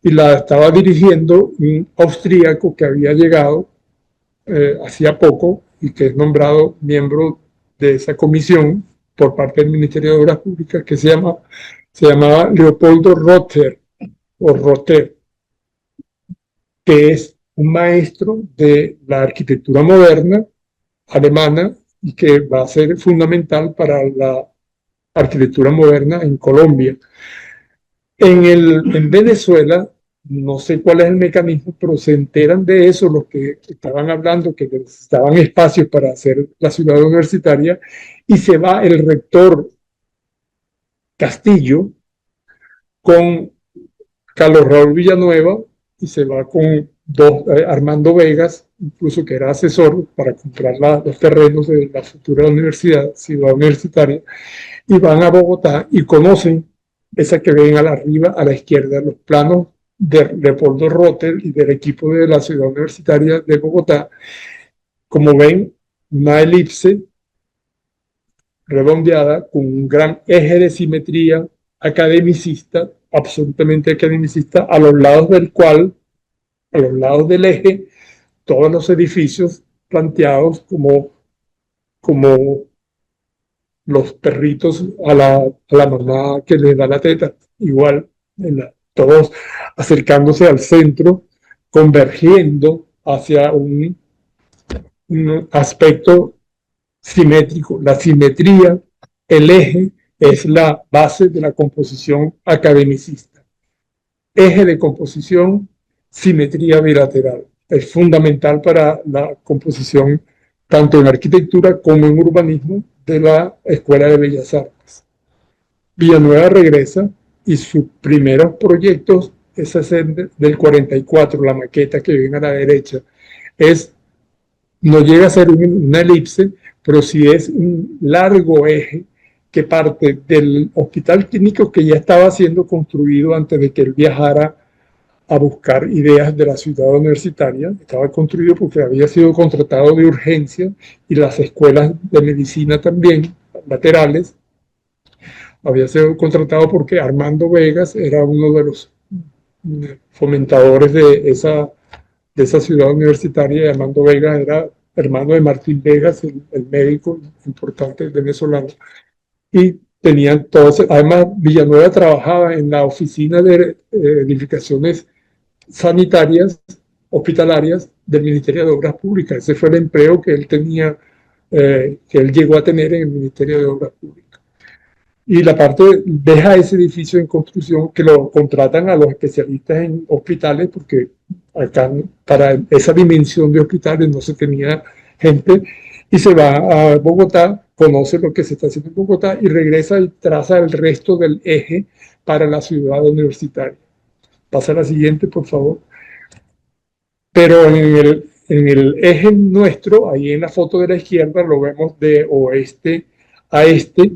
y la estaba dirigiendo un austríaco que había llegado hacía poco y que es nombrado miembro de esa comisión por parte del Ministerio de Obras Públicas, que se llamaba Leopoldo Rother, o Rother, que es un maestro de la arquitectura moderna alemana y que va a ser fundamental para la arquitectura moderna en Colombia. En Venezuela, no sé cuál es el mecanismo, pero se enteran de eso los que estaban hablando, que necesitaban espacios para hacer la ciudad universitaria, y se va el rector Castillo con Carlos Raúl Villanueva y se va con Armando Vegas, incluso que era asesor para comprar los terrenos de la futura universidad, ciudad universitaria, y van a Bogotá y conocen esa que ven a la arriba, a la izquierda, los planos de Leopoldo Rotter y del equipo de la Ciudad Universitaria de Bogotá. Como ven, una elipse redondeada con un gran eje de simetría academicista, absolutamente academicista, a los lados del cual, a los lados del eje, todos los edificios planteados como los perritos a la mamá que les da la teta, igual, todos acercándose al centro, convergiendo hacia un aspecto simétrico. La simetría, el eje, es la base de la composición academicista. Eje de composición, simetría bilateral. Es fundamental para la composición tanto en arquitectura como en urbanismo de la Escuela de Bellas Artes. Villanueva regresa y sus primeros proyectos, ese es del 44, la maqueta que ven a la derecha, no llega a ser una elipse, pero sí es un largo eje que parte del hospital clínico que ya estaba siendo construido antes de que él viajara a buscar ideas de la ciudad universitaria. Estaba construido porque había sido contratado de urgencia y las escuelas de medicina también, laterales, había sido contratado porque Armando Vegas era uno de los fomentadores de esa ciudad universitaria, y Armando Vegas era hermano de Martín Vegas, el médico importante venezolano, y tenían todos, además Villanueva trabajaba en la oficina de edificaciones sanitarias, hospitalarias del Ministerio de Obras Públicas. Ese fue el empleo que él tenía, que él llegó a tener en el Ministerio de Obras Públicas. Y la parte deja ese edificio en construcción que lo contratan a los especialistas en hospitales, porque acá para esa dimensión de hospitales no se tenía gente, y se va a Bogotá, conoce lo que se está haciendo en Bogotá y regresa y traza el resto del eje para la ciudad universitaria. Pasa a la siguiente, por favor. Pero en el eje nuestro, ahí en la foto de la izquierda, lo vemos de oeste a este,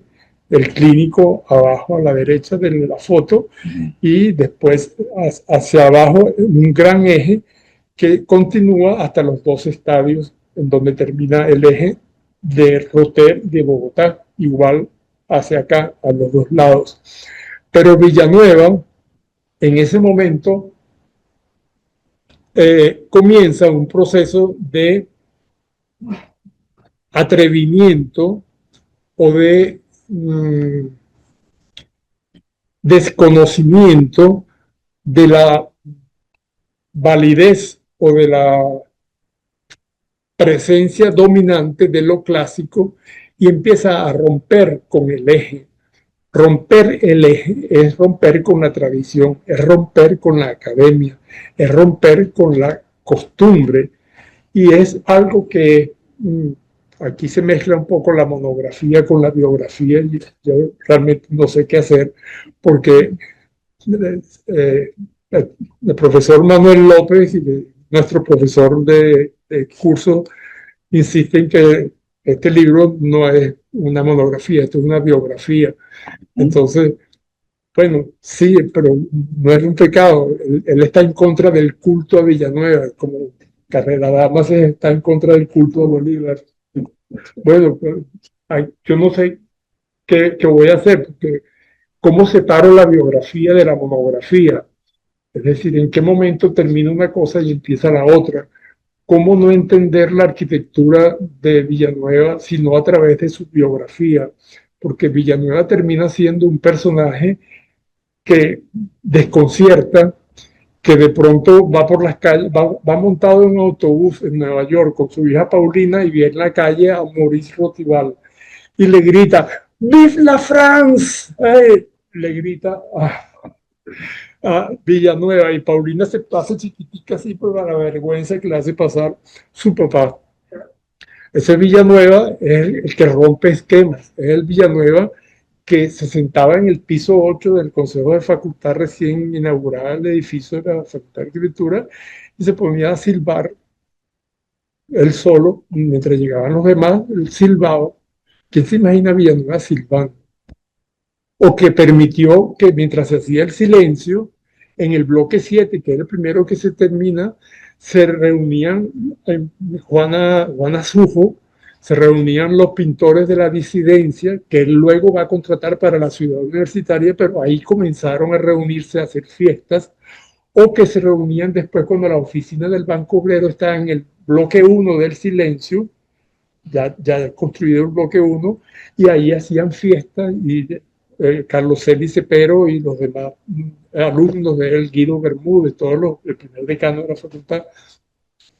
el clínico abajo a la derecha de la foto, y después hacia abajo un gran eje que continúa hasta los dos estadios en donde termina el eje de Rotter de Bogotá, igual hacia acá, a los dos lados. Pero Villanueva, en ese momento, comienza un proceso de atrevimiento o de desconocimiento de la validez o de la presencia dominante de lo clásico y empieza a romper con el eje. Romper el eje es romper con la tradición, es romper con la academia, es romper con la costumbre, y es algo que aquí se mezcla un poco la monografía con la biografía, y yo realmente no sé qué hacer, porque el profesor Manuel López y nuestro profesor de curso insisten que este libro no es una monografía, esto es una biografía. Entonces, bueno, sí, pero no es un pecado. Él está en contra del culto a Villanueva, como Carrera Damas está en contra del culto a Bolívar. Bueno, pues, yo no sé qué voy a hacer, porque ¿cómo separo la biografía de la monografía? Es decir, ¿en qué momento termina una cosa y empieza la otra? ¿Cómo no entender la arquitectura de Villanueva sino a través de su biografía? Porque Villanueva termina siendo un personaje que desconcierta, que de pronto va por las calles, va montado en un autobús en Nueva York con su hija Paulina y viene en la calle a Maurice Rotival y le grita, ¡Vive la France! Le grita a Villanueva, y Paulina se pasa chiquitica así por la vergüenza que le hace pasar su papá. Ese Villanueva es el que rompe esquemas, es el Villanueva que se sentaba en el piso 8 del Consejo de Facultad recién inaugurada el edificio de la Facultad de Arquitectura y se ponía a silbar él solo, mientras llegaban los demás, él silbaba. ¿Quién se imagina Villanueva silbando? o que permitió que mientras se hacía el silencio, en el bloque 7, que era el primero que se termina, se reunían Juana Sujo, se reunían los pintores de la disidencia, que él luego va a contratar para la ciudad universitaria, pero ahí comenzaron a reunirse, a hacer fiestas, o que se reunían después cuando la oficina del Banco Obrero estaba en el bloque 1 del silencio, ya construido el bloque 1, y ahí hacían fiestas, y Carlos Celis Cepero y los demás alumnos de él, Guido Bermúdez, el primer decano de la facultad,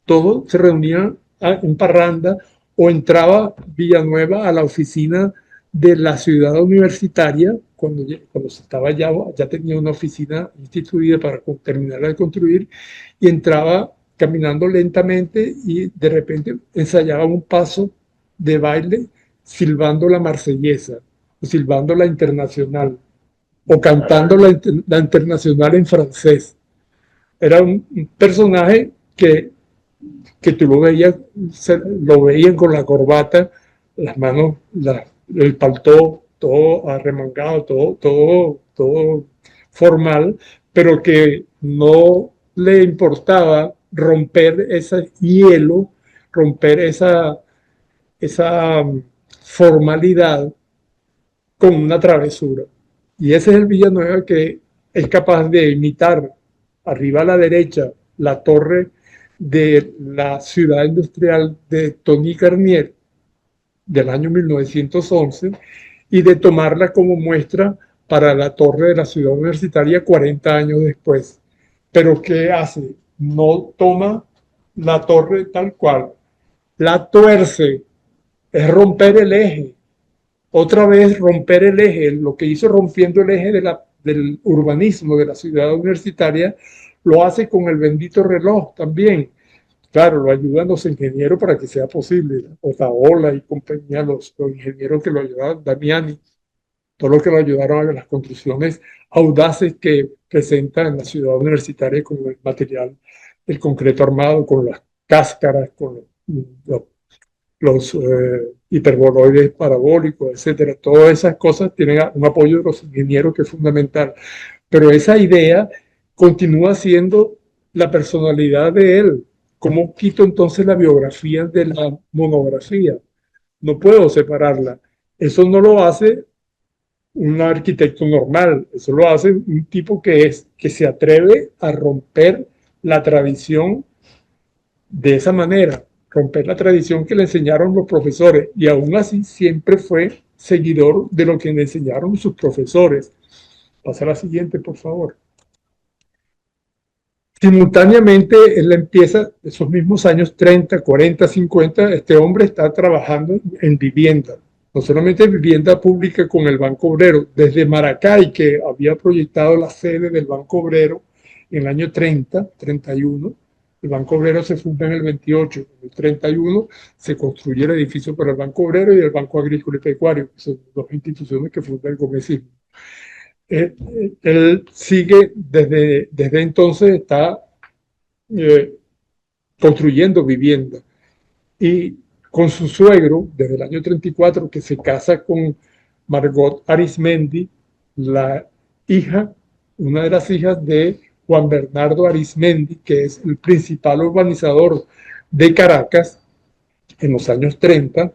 todos se reunían en parranda, o entraba Villanueva a la oficina de la ciudad universitaria, cuando se estaba ya tenía una oficina instituida para terminarla de construir, y entraba caminando lentamente y de repente ensayaba un paso de baile silbando la marsellesa, o silbando la internacional, o cantando la internacional en francés. Era un personaje que tú lo veían con la corbata, las manos, el paltó, todo arremangado, todo formal, pero que no le importaba romper ese hielo, romper esa formalidad con una travesura. Y ese es el Villanueva que es capaz de imitar arriba a la derecha la torre de la ciudad industrial de Tony Garnier del año 1911 y de tomarla como muestra para la torre de la ciudad universitaria 40 años después. Pero ¿qué hace? No toma la torre tal cual, la tuerce, es romper el eje, otra vez romper el eje, lo que hizo rompiendo el eje del urbanismo de la ciudad universitaria, lo hace con el bendito reloj también. Claro, lo ayudan los ingenieros para que sea posible, Otaola y compañía, los ingenieros que lo ayudaron, Damiani, todos los que lo ayudaron a las construcciones audaces que presenta en la ciudad universitaria con el material del concreto armado, con las cáscaras, con los hiperboloides parabólicos, etcétera. Todas esas cosas tienen un apoyo de los ingenieros que es fundamental. Pero esa idea continúa siendo la personalidad de él. ¿Cómo quito entonces la biografía de la monografía? No puedo separarla. Eso no lo hace un arquitecto normal, eso lo hace un tipo que se atreve a romper la tradición de esa manera, romper la tradición que le enseñaron los profesores, y aún así siempre fue seguidor de lo que le enseñaron sus profesores. Pasa a la siguiente, por favor. Simultáneamente, él empieza, esos mismos años 30, 40, 50, este hombre está trabajando en vivienda, no solamente en vivienda pública con el Banco Obrero, desde Maracay, que había proyectado la sede del Banco Obrero en el año 30, 31, el Banco Obrero se funda en el 28, en el 31 se construye el edificio para el Banco Obrero y el Banco Agrícola y Pecuario, que son dos instituciones que fundan el gomecismo. Él sigue desde entonces, está construyendo vivienda. Y con su suegro, desde el año 34, que se casa con Margot Arismendi, la hija, una de las hijas de Juan Bernardo Arismendi, que es el principal urbanizador de Caracas en los años 30,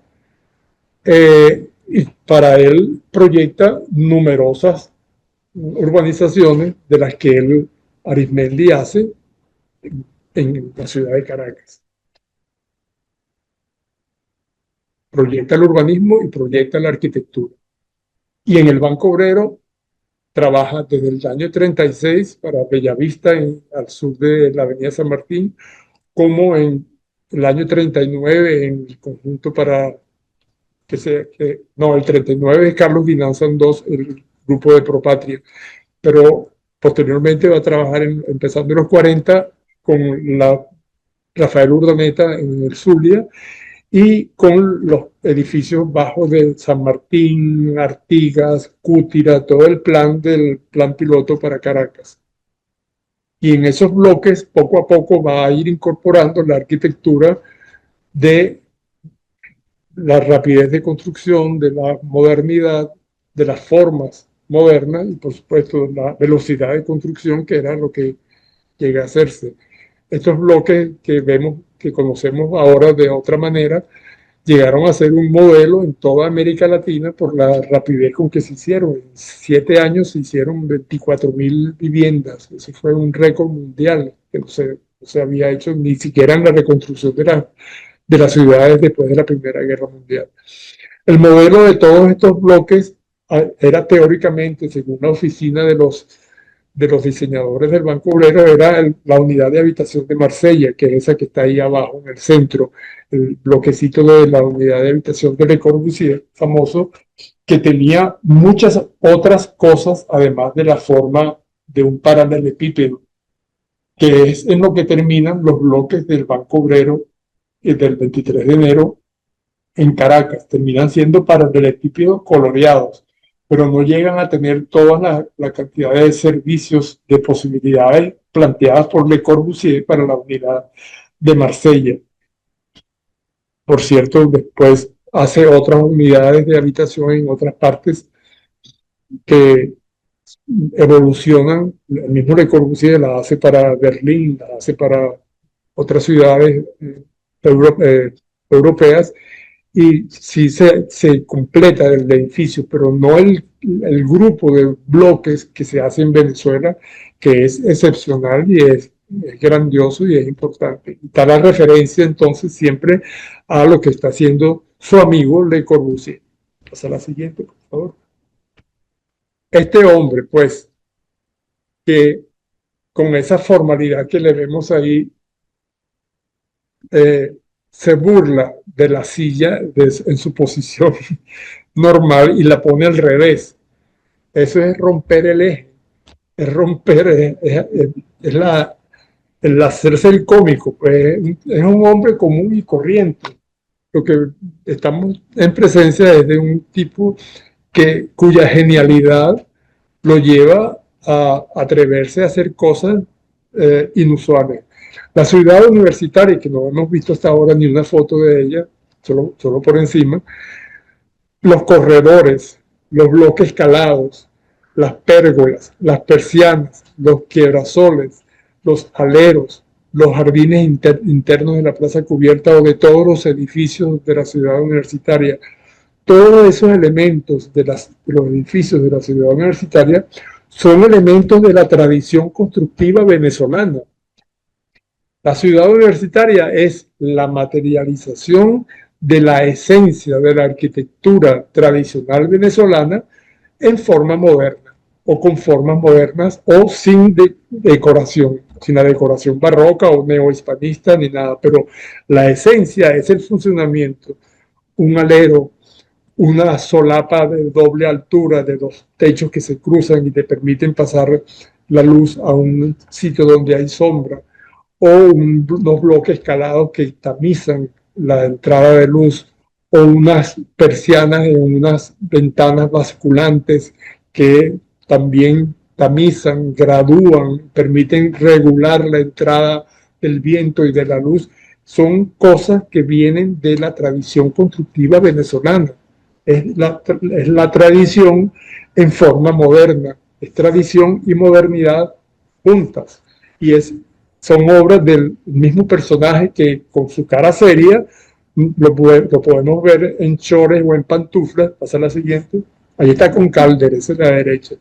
y para él proyecta numerosas urbanizaciones de las que él, Arismendi, hace en la ciudad de Caracas. Proyecta el urbanismo y proyecta la arquitectura. Y en el Banco Obrero trabaja desde el año 36 para Bellavista, al sur de la avenida San Martín, como en el año 39 en el conjunto para el 39 es Carlos Guinanzan II, el grupo de Propatria, pero posteriormente va a trabajar empezando en los 40 con la Rafael Urdaneta en el Zulia, y con los edificios bajos de San Martín, Artigas, Cútira, todo el plan del plan piloto para Caracas. Y en esos bloques, poco a poco, va a ir incorporando la arquitectura de la rapidez de construcción, de la modernidad, de las formas moderna y por supuesto la velocidad de construcción que era lo que llega a hacerse. Estos bloques que vemos, que conocemos ahora de otra manera, llegaron a ser un modelo en toda América Latina por la rapidez con que se hicieron. En 7 años se hicieron 24.000 viviendas. Eso fue un récord mundial que no se había hecho ni siquiera en la reconstrucción de las ciudades después de la Primera Guerra Mundial. El modelo de todos estos bloques era teóricamente, según la oficina de los diseñadores del Banco Obrero, era la unidad de habitación de Marsella, que es esa que está ahí abajo en el centro, el bloquecito de la unidad de habitación de Le Corbusier, famoso, que tenía muchas otras cosas, además de la forma de un paralelepípedo, que es en lo que terminan los bloques del Banco Obrero del 23 de enero en Caracas. Terminan siendo paralelepípedos coloreados, pero no llegan a tener toda la cantidad de servicios, de posibilidades planteadas por Le Corbusier para la unidad de Marsella. Por cierto, después hace otras unidades de habitación en otras partes que evolucionan. El mismo Le Corbusier la hace para Berlín, la hace para otras ciudades europeas, y sí se completa el edificio, pero no el grupo de bloques que se hace en Venezuela, que es excepcional y es grandioso y es importante. Está la referencia entonces siempre a lo que está haciendo su amigo Le Corbusier. Pasa a la siguiente, por favor. Este hombre, pues, que con esa formalidad que le vemos ahí, se burla de la silla en su posición normal y la pone al revés. Eso es romper el eje, es romper, el hacerse el cómico. Pues, es un hombre común y corriente. Lo que estamos en presencia es de un tipo cuya genialidad lo lleva a atreverse a hacer cosas inusuales. La ciudad universitaria, que no hemos visto hasta ahora ni una foto de ella, solo por encima, los corredores, los bloques escalados, las pérgolas, las persianas, los quiebrasoles, los aleros, los jardines internos de la plaza cubierta o de todos los edificios de la ciudad universitaria. Todos esos elementos de los edificios de la ciudad universitaria son elementos de la tradición constructiva venezolana. La ciudad universitaria es la materialización de la esencia de la arquitectura tradicional venezolana en forma moderna, o con formas modernas, o sin decoración, sin la decoración barroca o neohispanista ni nada, pero la esencia es el funcionamiento, un alero, una solapa de doble altura de dos techos que se cruzan y te permiten pasar la luz a un sitio donde hay sombra, o unos bloques escalados que tamizan la entrada de luz, o unas persianas en unas ventanas basculantes que también tamizan, gradúan, permiten regular la entrada del viento y de la luz. Son cosas que vienen de la tradición constructiva venezolana. Es la tradición en forma moderna, es tradición y modernidad juntas, y son obras del mismo personaje que con su cara seria lo podemos ver en chores o en pantuflas. Pasa a la siguiente. Ahí está con Calder, esa es la derecha.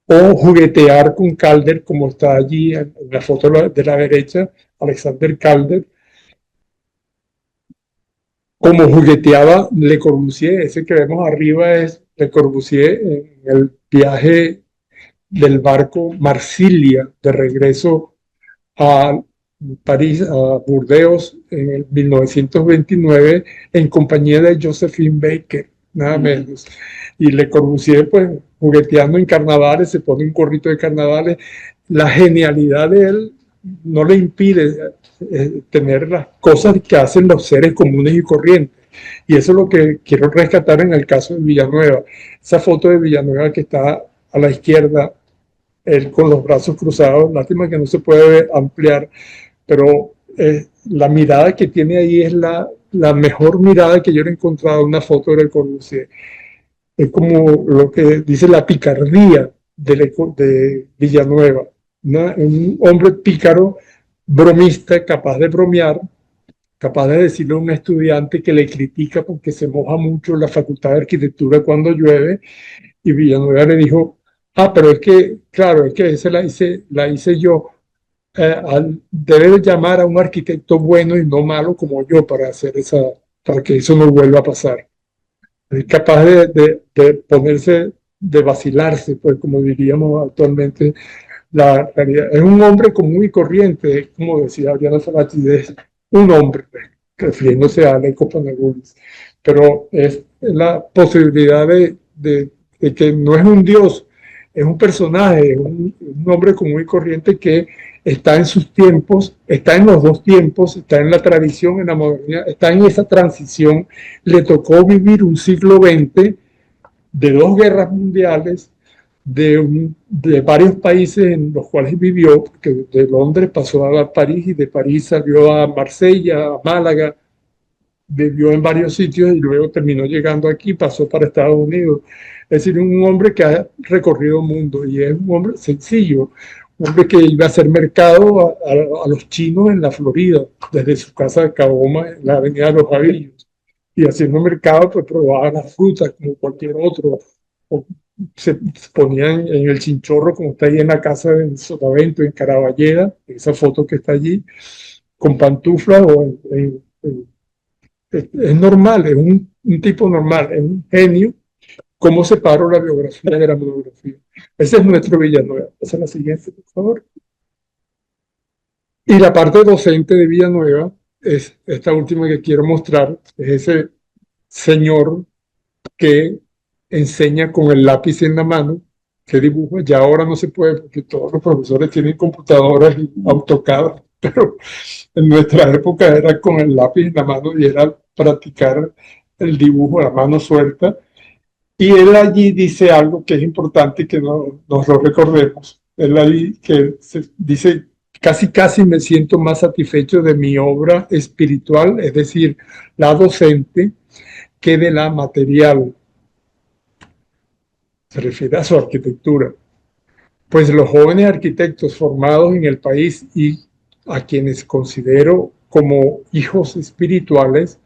O juguetear con Calder, como está allí en la foto de la derecha, Alexander Calder, como jugueteaba Le Corbusier. Ese que vemos arriba es Le Corbusier en el viaje del barco Marsilia de regreso a París, a Burdeos en el 1929 en compañía de Josephine Baker, nada menos. Y Le Corbusier, pues, jugueteando en carnavales, se pone un gorrito de carnavales. La genialidad de él no le impide tener las cosas que hacen los seres comunes y corrientes. Y eso es lo que quiero rescatar en el caso de Villanueva. Esa foto de Villanueva que está a la izquierda, él con los brazos cruzados, lástima que no se puede ampliar, pero la mirada que tiene ahí es la mejor mirada que yo he encontrado en una foto de Le Corbusier. Es como lo que dice la picardía de Villanueva. Un hombre pícaro, bromista, capaz de bromear, capaz de decirle a un estudiante que le critica porque se moja mucho en la Facultad de Arquitectura cuando llueve, y Villanueva le dijo, ah, pero es que, claro, es que esa la hice yo. Debe llamar a un arquitecto bueno y no malo como yo para hacer para que eso no vuelva a pasar. Es capaz de ponerse, de vacilarse, pues como diríamos actualmente, la realidad. Es un hombre común y corriente, como decía Adriana Salati, es un hombre, refiriéndose a Leco Panagulis. Pero es la posibilidad de que no es un dios, es un personaje, es un hombre común y corriente que está en sus tiempos, está en los dos tiempos, está en la tradición, en la modernidad, está en esa transición. Le tocó vivir un siglo XX de dos guerras mundiales, de varios países en los cuales vivió, porque de Londres pasó a París y de París salió a Marsella, a Málaga, vivió en varios sitios y luego terminó llegando aquí, pasó para Estados Unidos. Es decir, un hombre que ha recorrido el mundo y es un hombre sencillo, un hombre que iba a hacer mercado a los chinos en la Florida, desde su casa de Caoma, en la avenida de los Javillos. Y haciendo mercado, pues probaban las frutas como cualquier otro. O se ponían en el chinchorro, como está ahí en la casa de Sotavento, en Caraballeda, esa foto que está allí, con pantuflas o es normal, es un tipo normal, es un genio. ¿Cómo separo la biografía de la monografía? Ese es nuestro Villanueva. Esa es la siguiente, por favor. Y la parte docente de Villanueva es esta última que quiero mostrar, es ese señor que enseña con el lápiz en la mano, que dibuja. Ya ahora no se puede porque todos los profesores tienen computadoras y AutoCAD, pero en nuestra época era con el lápiz en la mano y era practicar el dibujo a la mano suelta. Y él allí dice algo que es importante que nos lo recordemos. Él allí que dice, casi casi me siento más satisfecho de mi obra espiritual, es decir, la docente, que de la material. Se refiere a su arquitectura. Pues los jóvenes arquitectos formados en el país y a quienes considero como hijos espirituales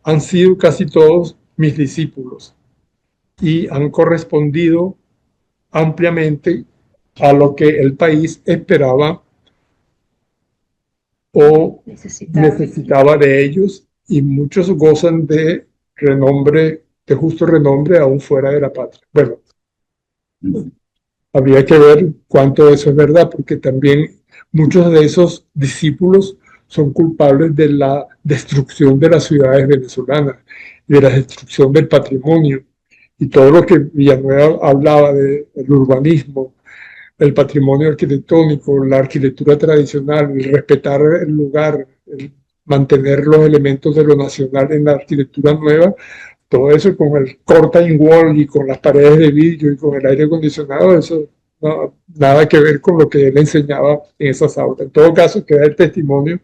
han sido casi todos mis discípulos y han correspondido ampliamente a lo que el país esperaba o necesitaba de ellos, y muchos gozan de renombre, de justo renombre aún fuera de la patria. Bueno, habría que ver cuánto de eso es verdad, porque también muchos de esos discípulos son culpables de la destrucción de las ciudades venezolanas, de la destrucción del patrimonio, y todo lo que Villanueva hablaba del urbanismo, el patrimonio arquitectónico, la arquitectura tradicional, el respetar el lugar, el mantener los elementos de lo nacional en la arquitectura nueva. Todo eso con el curtain wall y con las paredes de vidrio y con el aire acondicionado, eso no, nada que ver con lo que él enseñaba en esas aulas. En todo caso, queda el testimonio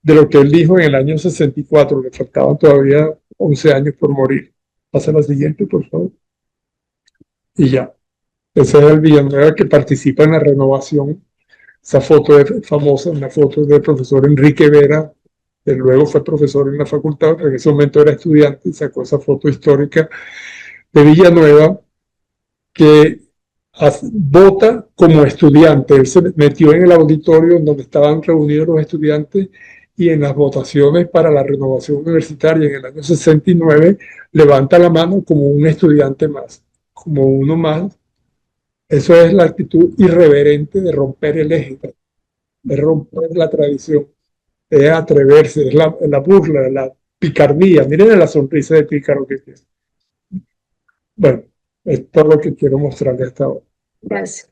de lo que él dijo en el año 64, le faltaban todavía 11 años por morir. Pasa la siguiente, por favor. Y ya. Ese es el Villanueva que participa en la renovación. Esa foto es famosa, una foto del profesor Enrique Vera, que luego fue profesor en la facultad, en ese momento era estudiante, y sacó esa foto histórica de Villanueva, que vota como estudiante. Él se metió en el auditorio donde estaban reunidos los estudiantes, y en las votaciones para la renovación universitaria en el año 69 levanta la mano como un estudiante más, como uno más. Eso es la actitud irreverente de romper el eje, de romper la tradición, es atreverse, es la burla, la picardía. Miren la sonrisa de pícaro que tiene. Bueno, es todo lo que quiero mostrarles hasta ahora. Gracias.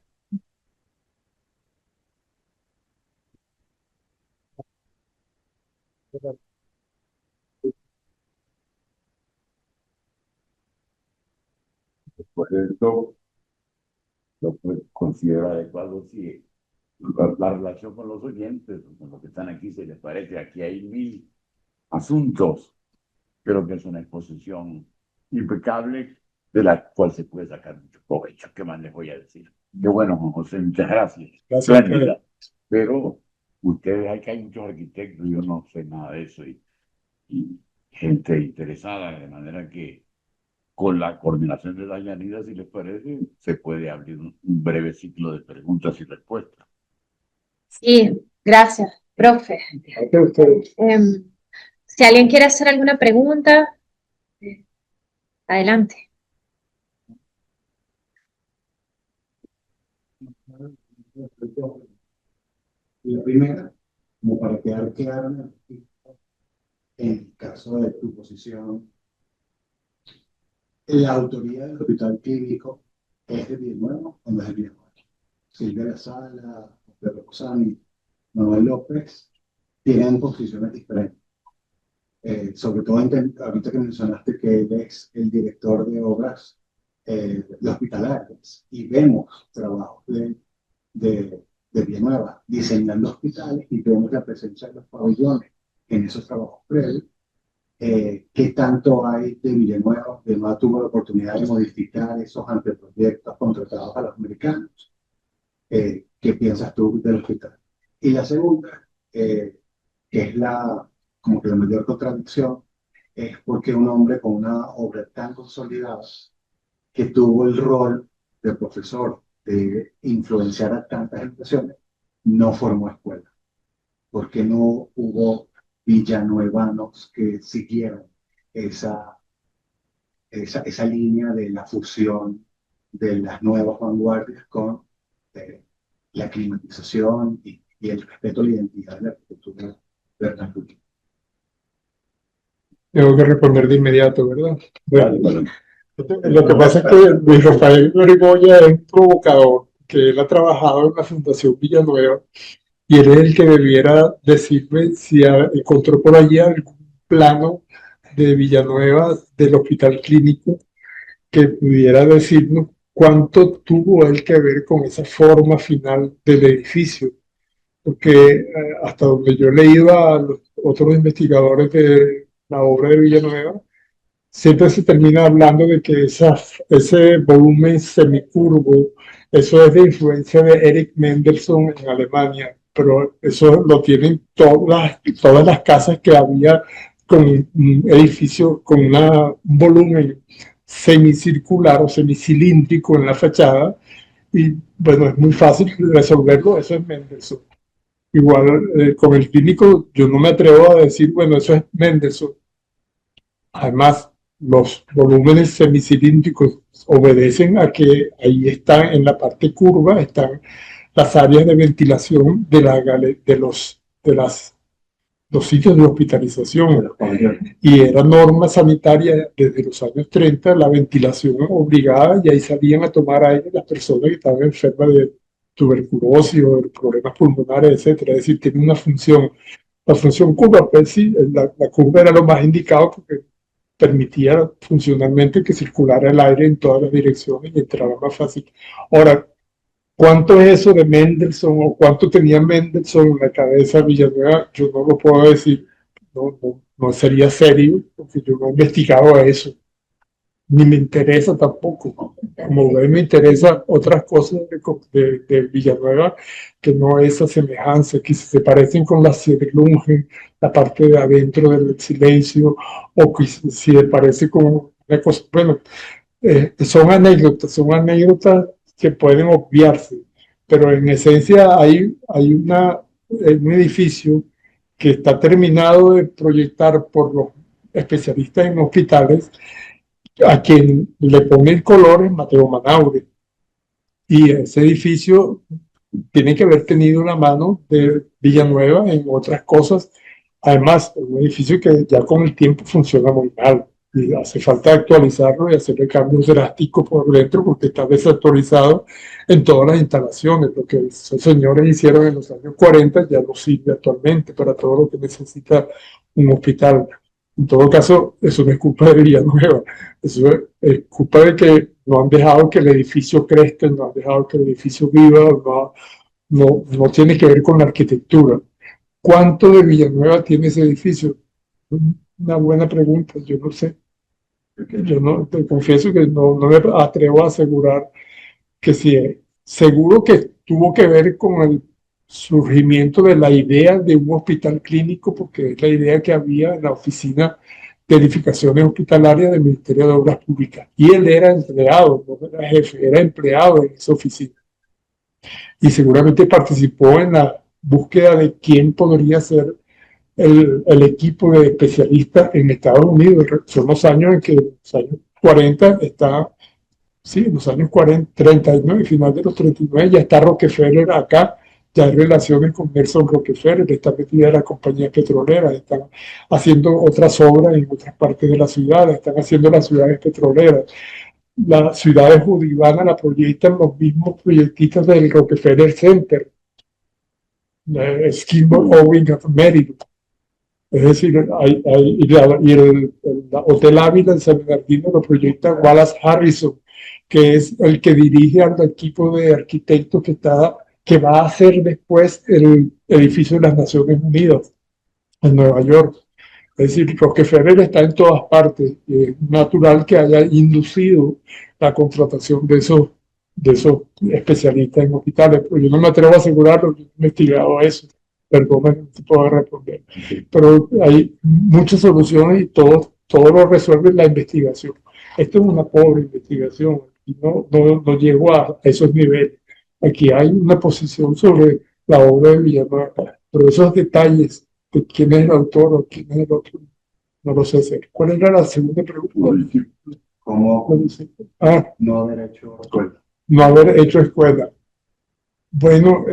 Después de esto, lo que considero adecuado si la relación con los oyentes, con los que están aquí, se les parece. Aquí hay 1000 asuntos. Creo que es una exposición impecable de la cual se puede sacar mucho provecho. ¿Qué más les voy a decir? Qué bueno, Juan José, muchas gracias. Gracias. Espléndida. Pero ustedes, hay que hay muchos arquitectos, yo no sé nada de eso, y gente interesada, de manera que con la coordinación de Dayanida, si les parece, se puede abrir un breve ciclo de preguntas y respuestas. Sí, gracias, profe. Gracias a ustedes. Si alguien quiere hacer alguna pregunta, adelante. La primera, como para quedar claro, en el caso de tu posición, la autoría del hospital clínico es de Villanueva o no es de Villanueva. Silvia La Sala, Pedro Cosani, Manuel López tienen posiciones diferentes. Sobre todo ahorita que mencionaste que él es el director de obras hospitalarias y vemos trabajos de Villanueva diseñando hospitales y vemos la presencia de los pabellones en esos trabajos previos. ¿Qué tanto hay de Villanueva? Villanueva tuvo la oportunidad de modificar esos anteproyectos contratados a los americanos. ¿Qué piensas tú del hospital? Y la segunda, que es como que la mayor contradicción, es porque un hombre con una obra tan consolidada que tuvo el rol de profesor de influenciar a tantas generaciones, no formó escuela, porque no hubo villanuevanos que siguieran esa línea de la fusión de las nuevas vanguardias con la climatización y el respeto a la identidad de la arquitectura vernácula. Tengo que responder de inmediato, ¿verdad? Bueno, Lo que pasa es que Luis Rafael Norigoya es un provocador, que él ha trabajado en la Fundación Villanueva y él es el que debiera decirme si encontró por allí algún plano de Villanueva del hospital clínico que pudiera decirnos cuánto tuvo él que ver con esa forma final del edificio. Porque hasta donde yo he leído a los otros investigadores de la obra de Villanueva, siempre se termina hablando de que ese volumen semicurvo, eso es de influencia de Erich Mendelsohn en Alemania, pero eso lo tienen todas las casas que había con un edificio con un volumen semicircular o semicilíndrico en la fachada, y bueno, es muy fácil resolverlo, eso es Mendelsohn. Igual con el clínico yo no me atrevo a decir, bueno, eso es Mendelsohn. Además, los volúmenes semicilíndricos obedecen a que ahí están, en la parte curva, están las áreas de ventilación los sitios de hospitalización. Y era norma sanitaria desde los años 30, la ventilación obligada, y ahí salían a tomar aire las personas que estaban enfermas de tuberculosis o de problemas pulmonares, etcétera. Es decir, tiene una función. La función curva, pues sí, la curva era lo más indicado porque permitía funcionalmente que circulara el aire en todas las direcciones y entraba más fácil. Ahora, ¿cuánto es eso de Mendelsohn o cuánto tenía Mendelsohn en la cabeza de Villanueva? Yo no lo puedo decir, no sería serio, porque yo no he investigado eso, ni me interesa tampoco. Como ven, me interesan otras cosas de Villanueva que no esa semejanza, que se parecen con la Siderlungen, la parte de adentro del silencio, o que si se parece con una cosa. Bueno, son anécdotas que pueden obviarse, pero en esencia hay un edificio que está terminado de proyectar por los especialistas en hospitales, a quien le pone el color es Mateo Manaure. Y ese edificio tiene que haber tenido una mano de Villanueva en otras cosas. Además, es un edificio que ya con el tiempo funciona muy mal. Y hace falta actualizarlo y hacerle cambios drásticos por dentro porque está desactualizado en todas las instalaciones. Lo que esos señores hicieron en los años 40 ya no sirve actualmente para todo lo que necesita un hospital. En todo caso, eso no es culpa de Villanueva, eso es culpa de que no han dejado que el edificio crezca, no han dejado que el edificio viva, no tiene que ver con la arquitectura. ¿Cuánto de Villanueva tiene ese edificio? Una buena pregunta, yo no sé. Yo no, te confieso que no me atrevo a asegurar que sí. Seguro que tuvo que ver con el surgimiento de la idea de un hospital clínico, porque es la idea que había en la oficina de edificaciones hospitalarias del Ministerio de Obras Públicas. Y él era empleado, no era jefe, era empleado en esa oficina. Y seguramente participó en la búsqueda de quién podría ser el equipo de especialistas en Estados Unidos. Son los años en que, los años 40, está, sí, en los años 40, 39, final de los 39, ya está Rockefeller acá, ya hay relaciones con Nelson Rockefeller, está metida en la compañía petrolera, están haciendo otras obras en otras partes de la ciudad, están haciendo las ciudades petroleras. Las ciudades judívanas la proyectan los mismos proyectistas del Rockefeller Center, Skidmore, Owing of Maryland. Es decir, el Hotel Ávila en San Bernardino lo proyecta Wallace Harrison, que es el que dirige al equipo de arquitectos que va a hacer después el edificio de las Naciones Unidas en Nueva York. Es decir, Rockefeller está en todas partes y es natural que haya inducido la contratación de esos especialistas en hospitales. Pero yo no me atrevo a asegurarlo, yo he investigado eso. Perdón, no te puedo responder. Pero hay muchas soluciones y todo lo resuelve la investigación. Esto es una pobre investigación y no llego a esos niveles. Aquí hay una posición sobre la obra de Villanueva, pero esos detalles de quién es el autor o quién es el otro, no lo sé hacer. ¿Cuál era la segunda pregunta? ¿Cómo Ah, no haber hecho escuela? no haber hecho escuela. Bueno,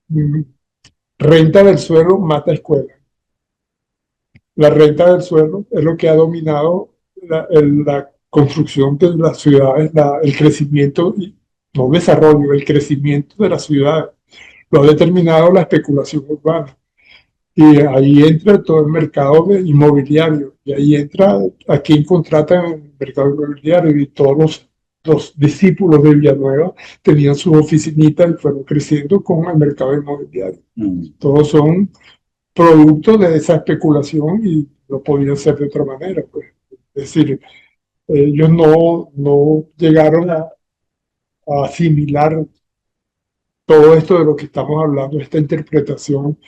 mm, renta del suelo mata escuela. La renta del suelo es lo que ha dominado la construcción de las ciudades, el crecimiento, y no desarrollo, el crecimiento de las ciudades. Lo ha determinado la especulación urbana. Y ahí entra todo el mercado inmobiliario. Y ahí entra a quien contrata en el mercado inmobiliario. Y todos los discípulos de Villanueva tenían sus oficinitas y fueron creciendo con el mercado inmobiliario. Todos son producto de esa especulación y no podía ser de otra manera. Pues. Es decir, ellos no llegaron a asimilar todo esto de lo que estamos hablando, esta interpretación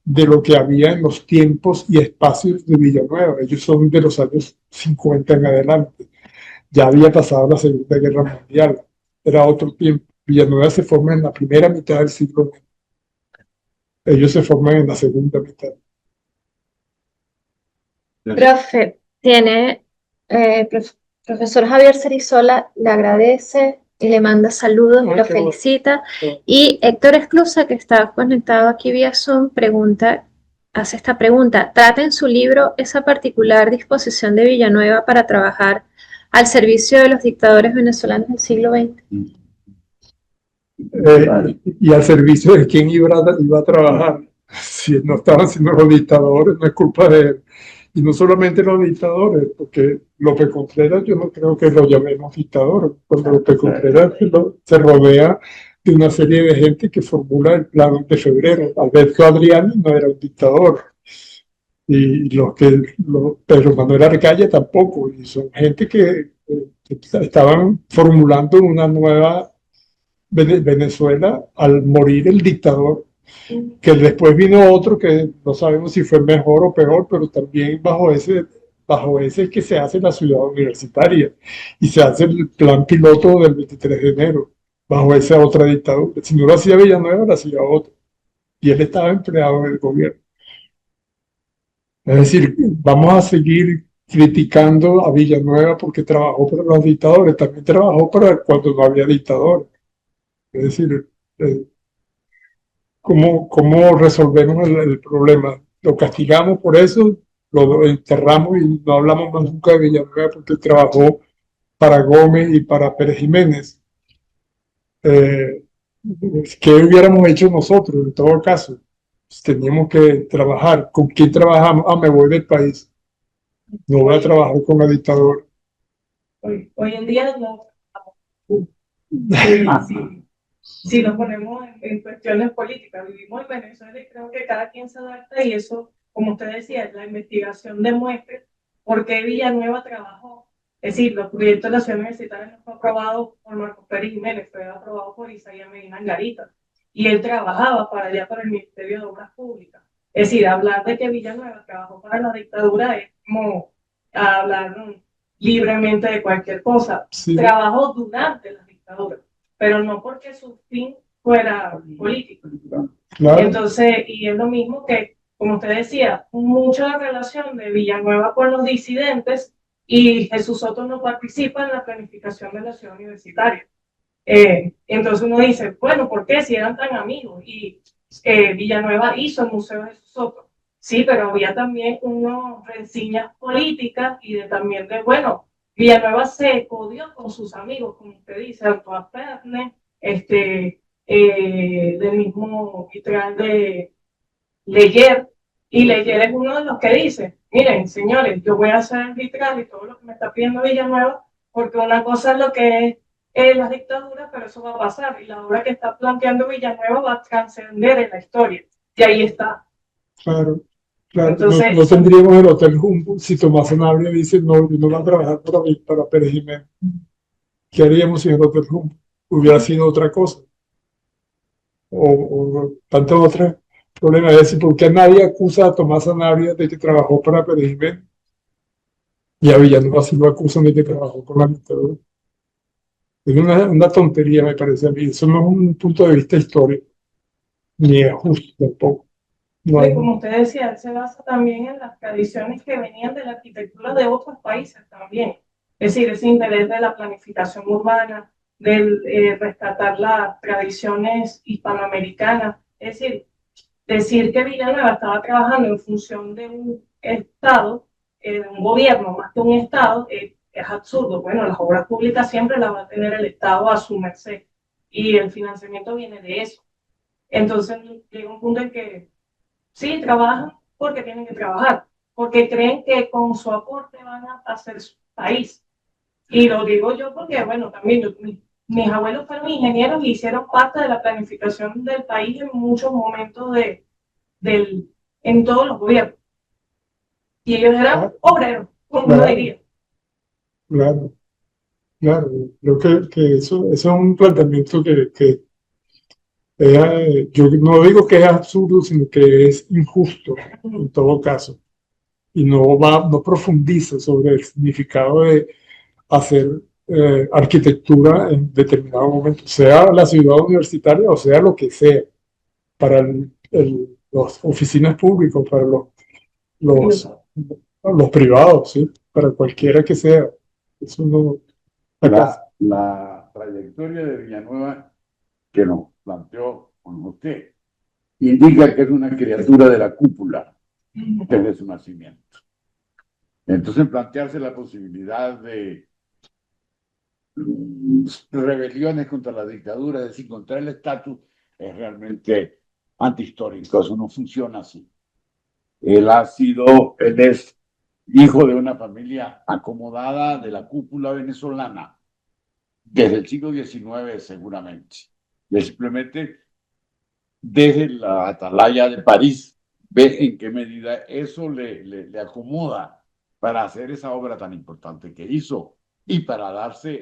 de lo que había en los tiempos y espacios de Villanueva. Ellos son de los años 50 en adelante. Ya había pasado la Segunda Guerra Mundial. Era otro tiempo. Villanueva se forma en la primera mitad del siglo XX. Ellos se forman en la segunda mitad. Profe, profesor Javier Cerizola le agradece y le manda saludos y lo felicita. Y Héctor Esclusa, que está conectado aquí vía Zoom, hace esta pregunta. ¿Trata en su libro esa particular disposición de Villanueva para trabajar al servicio de los dictadores venezolanos del siglo XX? Y al servicio de quién iba a trabajar. Si no estaban siendo los dictadores, no es culpa de él. Y no solamente los dictadores, porque López Contreras yo no creo que lo llamemos dictador, cuando López Contreras se rodea de una serie de gente que formula el Plan de Febrero. Alberto Adriani no era un dictador, y Pedro Manuel Arcaya tampoco, y son gente que estaban formulando una nueva Venezuela al morir el dictador, que después vino otro que no sabemos si fue mejor o peor, pero también bajo ese es que se hace la ciudad universitaria y se hace el plan piloto del 23 de enero, bajo esa otra dictadura. Si no lo hacía Villanueva, lo hacía otro. Y él estaba empleado en el gobierno. Es decir, vamos a seguir criticando a Villanueva porque trabajó para los dictadores, también trabajó para cuando no había dictadores. Es decir, ¿cómo resolvemos el problema? ¿Lo castigamos por eso? ¿Lo enterramos y no hablamos más nunca de Villanueva porque trabajó para Gómez y para Pérez Jiménez? ¿Qué hubiéramos hecho nosotros en todo caso? Pues teníamos que trabajar. ¿Con quién trabajamos? Ah, me voy del país. No voy a trabajar con la dictadura. Hoy en día no. Si nos ponemos en cuestiones políticas, vivimos en Venezuela y creo que cada quien se adapta y eso, como usted decía, la investigación demuestra por qué Villanueva trabajó. Es decir, los proyectos de la ciudad universitaria no fue aprobado por Marcos Pérez Jiménez, fue aprobado por Isaías Medina Angarita. Y él trabajaba para allá, para el Ministerio de Obras Públicas. Es decir, hablar de que Villanueva trabajó para la dictadura es como hablar libremente de cualquier cosa. Sí. Trabajó durante la dictadura, pero no porque su fin fuera político. Claro. Entonces, y es lo mismo que, como usted decía, mucha relación de Villanueva con los disidentes, y Jesús Soto no participa en la planificación de la ciudad universitaria. Entonces uno dice, bueno, ¿por qué? Si eran tan amigos. Y Villanueva hizo el Museo de Jesús Soto. Sí, pero había también unas reseñas políticas y también de, bueno, Villanueva se codió con sus amigos, como usted dice, Arturo Perne, del mismo Vitral de Leyer, y Leyer es uno de los que dice, miren, señores, yo voy a hacer el vitral y todo lo que me está pidiendo Villanueva, porque una cosa es lo que es las dictaduras, pero eso va a pasar, y la obra que está planteando Villanueva va a trascender en la historia, y ahí está. Claro, claro. Entonces, no tendríamos el Hotel Humboldt si Tomás Sanabria dice, no, yo no voy a trabajar para Pérez Jiménez. ¿Qué haríamos sin el Hotel Humboldt? Hubiera sido otra cosa. O tantos otros problemas. Es decir, ¿por qué nadie acusa a Tomás Sanabria de que trabajó para Pérez Jiménez? Y a Villanueva sí lo acusan de que trabajó por la dictadura. Es una tontería, me parece a mí. Eso no es un punto de vista histórico, ni es justo tampoco. No hay... Como usted decía, él se basa también en las tradiciones que venían de la arquitectura de otros países también. Es decir, ese interés de la planificación urbana, del rescatar las tradiciones hispanoamericanas. Es decir que Villanueva estaba trabajando en función de un Estado, de un gobierno más que un Estado, es absurdo. Bueno, las obras públicas siempre las va a tener el Estado a su merced y el financiamiento viene de eso. Entonces llega un punto en que sí, trabajan porque tienen que trabajar, porque creen que con su aporte van a hacer su país. Y lo digo yo porque, bueno, también mis abuelos fueron ingenieros y hicieron parte de la planificación del país en muchos momentos en todos los gobiernos. Y ellos eran obreros, como uno diría. Claro, claro. Creo que eso es un planteamiento que yo no digo que es absurdo, sino que es injusto en todo caso. Y no profundiza sobre el significado de hacer arquitectura en determinado momento, sea la ciudad universitaria o sea lo que sea, para las oficinas públicas, para los privados, ¿sí? Para cualquiera que sea. Eso no... La trayectoria de Villanueva que nos planteó con usted indica que es una criatura de la cúpula desde su nacimiento. Entonces, plantearse la posibilidad de rebeliones contra la dictadura, es decir, contra el estatus, es realmente antihistórico. Eso no funciona así. Él es hijo de una familia acomodada de la cúpula venezolana desde el siglo XIX, seguramente. Y simplemente desde la atalaya de París ve en qué medida eso le acomoda para hacer esa obra tan importante que hizo y para darse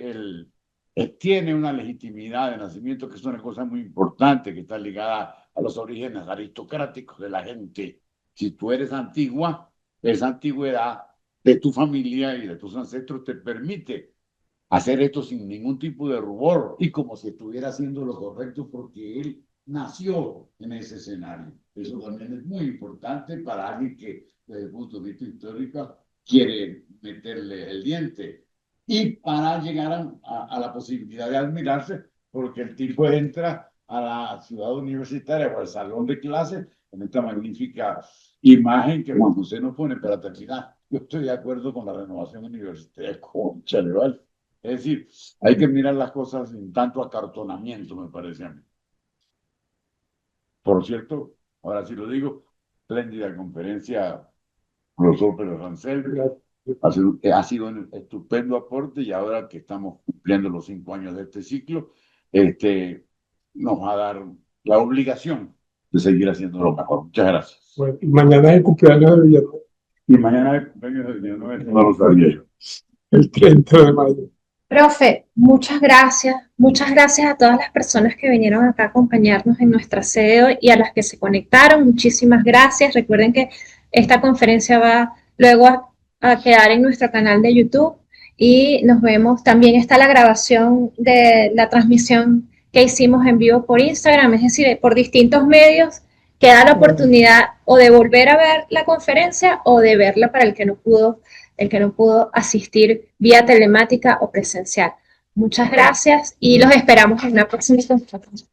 tiene una legitimidad de nacimiento que es una cosa muy importante, que está ligada a los orígenes aristocráticos de la gente. Si tú eres antigua, esa antigüedad de tu familia y de tus ancestros te permite hacer esto sin ningún tipo de rubor y como si estuviera haciendo lo correcto porque él nació en ese escenario. Eso también es muy importante para alguien que, desde el punto de vista histórico, quiere meterle el diente. Y para llegar a la posibilidad de admirarse, porque el tipo entra a la ciudad universitaria o al salón de clases con esta magnífica imagen que Juan José nos pone para terminar. Yo estoy de acuerdo con la renovación universitaria, cónchale, ¿vale? Es decir, hay que mirar las cosas sin tanto acartonamiento, me parece a mí. Por cierto, ahora sí lo digo, espléndida conferencia, profesor Pérez Rancel. Ha sido un estupendo aporte y ahora que estamos cumpliendo los 5 años de este ciclo, nos va a dar la obligación de seguir haciendo lo mejor. Muchas gracias. Bueno, mañana es el cumpleaños de Villanueva. Y mañana es cumpleaños del niño, no lo sabía yo. El 30 de mayo. Profe, muchas gracias. Muchas gracias a todas las personas que vinieron acá a acompañarnos en nuestra sede hoy y a las que se conectaron. Muchísimas gracias. Recuerden que esta conferencia va luego a quedar en nuestro canal de YouTube y nos vemos. También está la grabación de la transmisión que hicimos en vivo por Instagram, es decir, por distintos medios. Queda la oportunidad o de volver a ver la conferencia o de verla para el que no pudo asistir vía telemática o presencial. Muchas gracias y los esperamos en una próxima conferencia.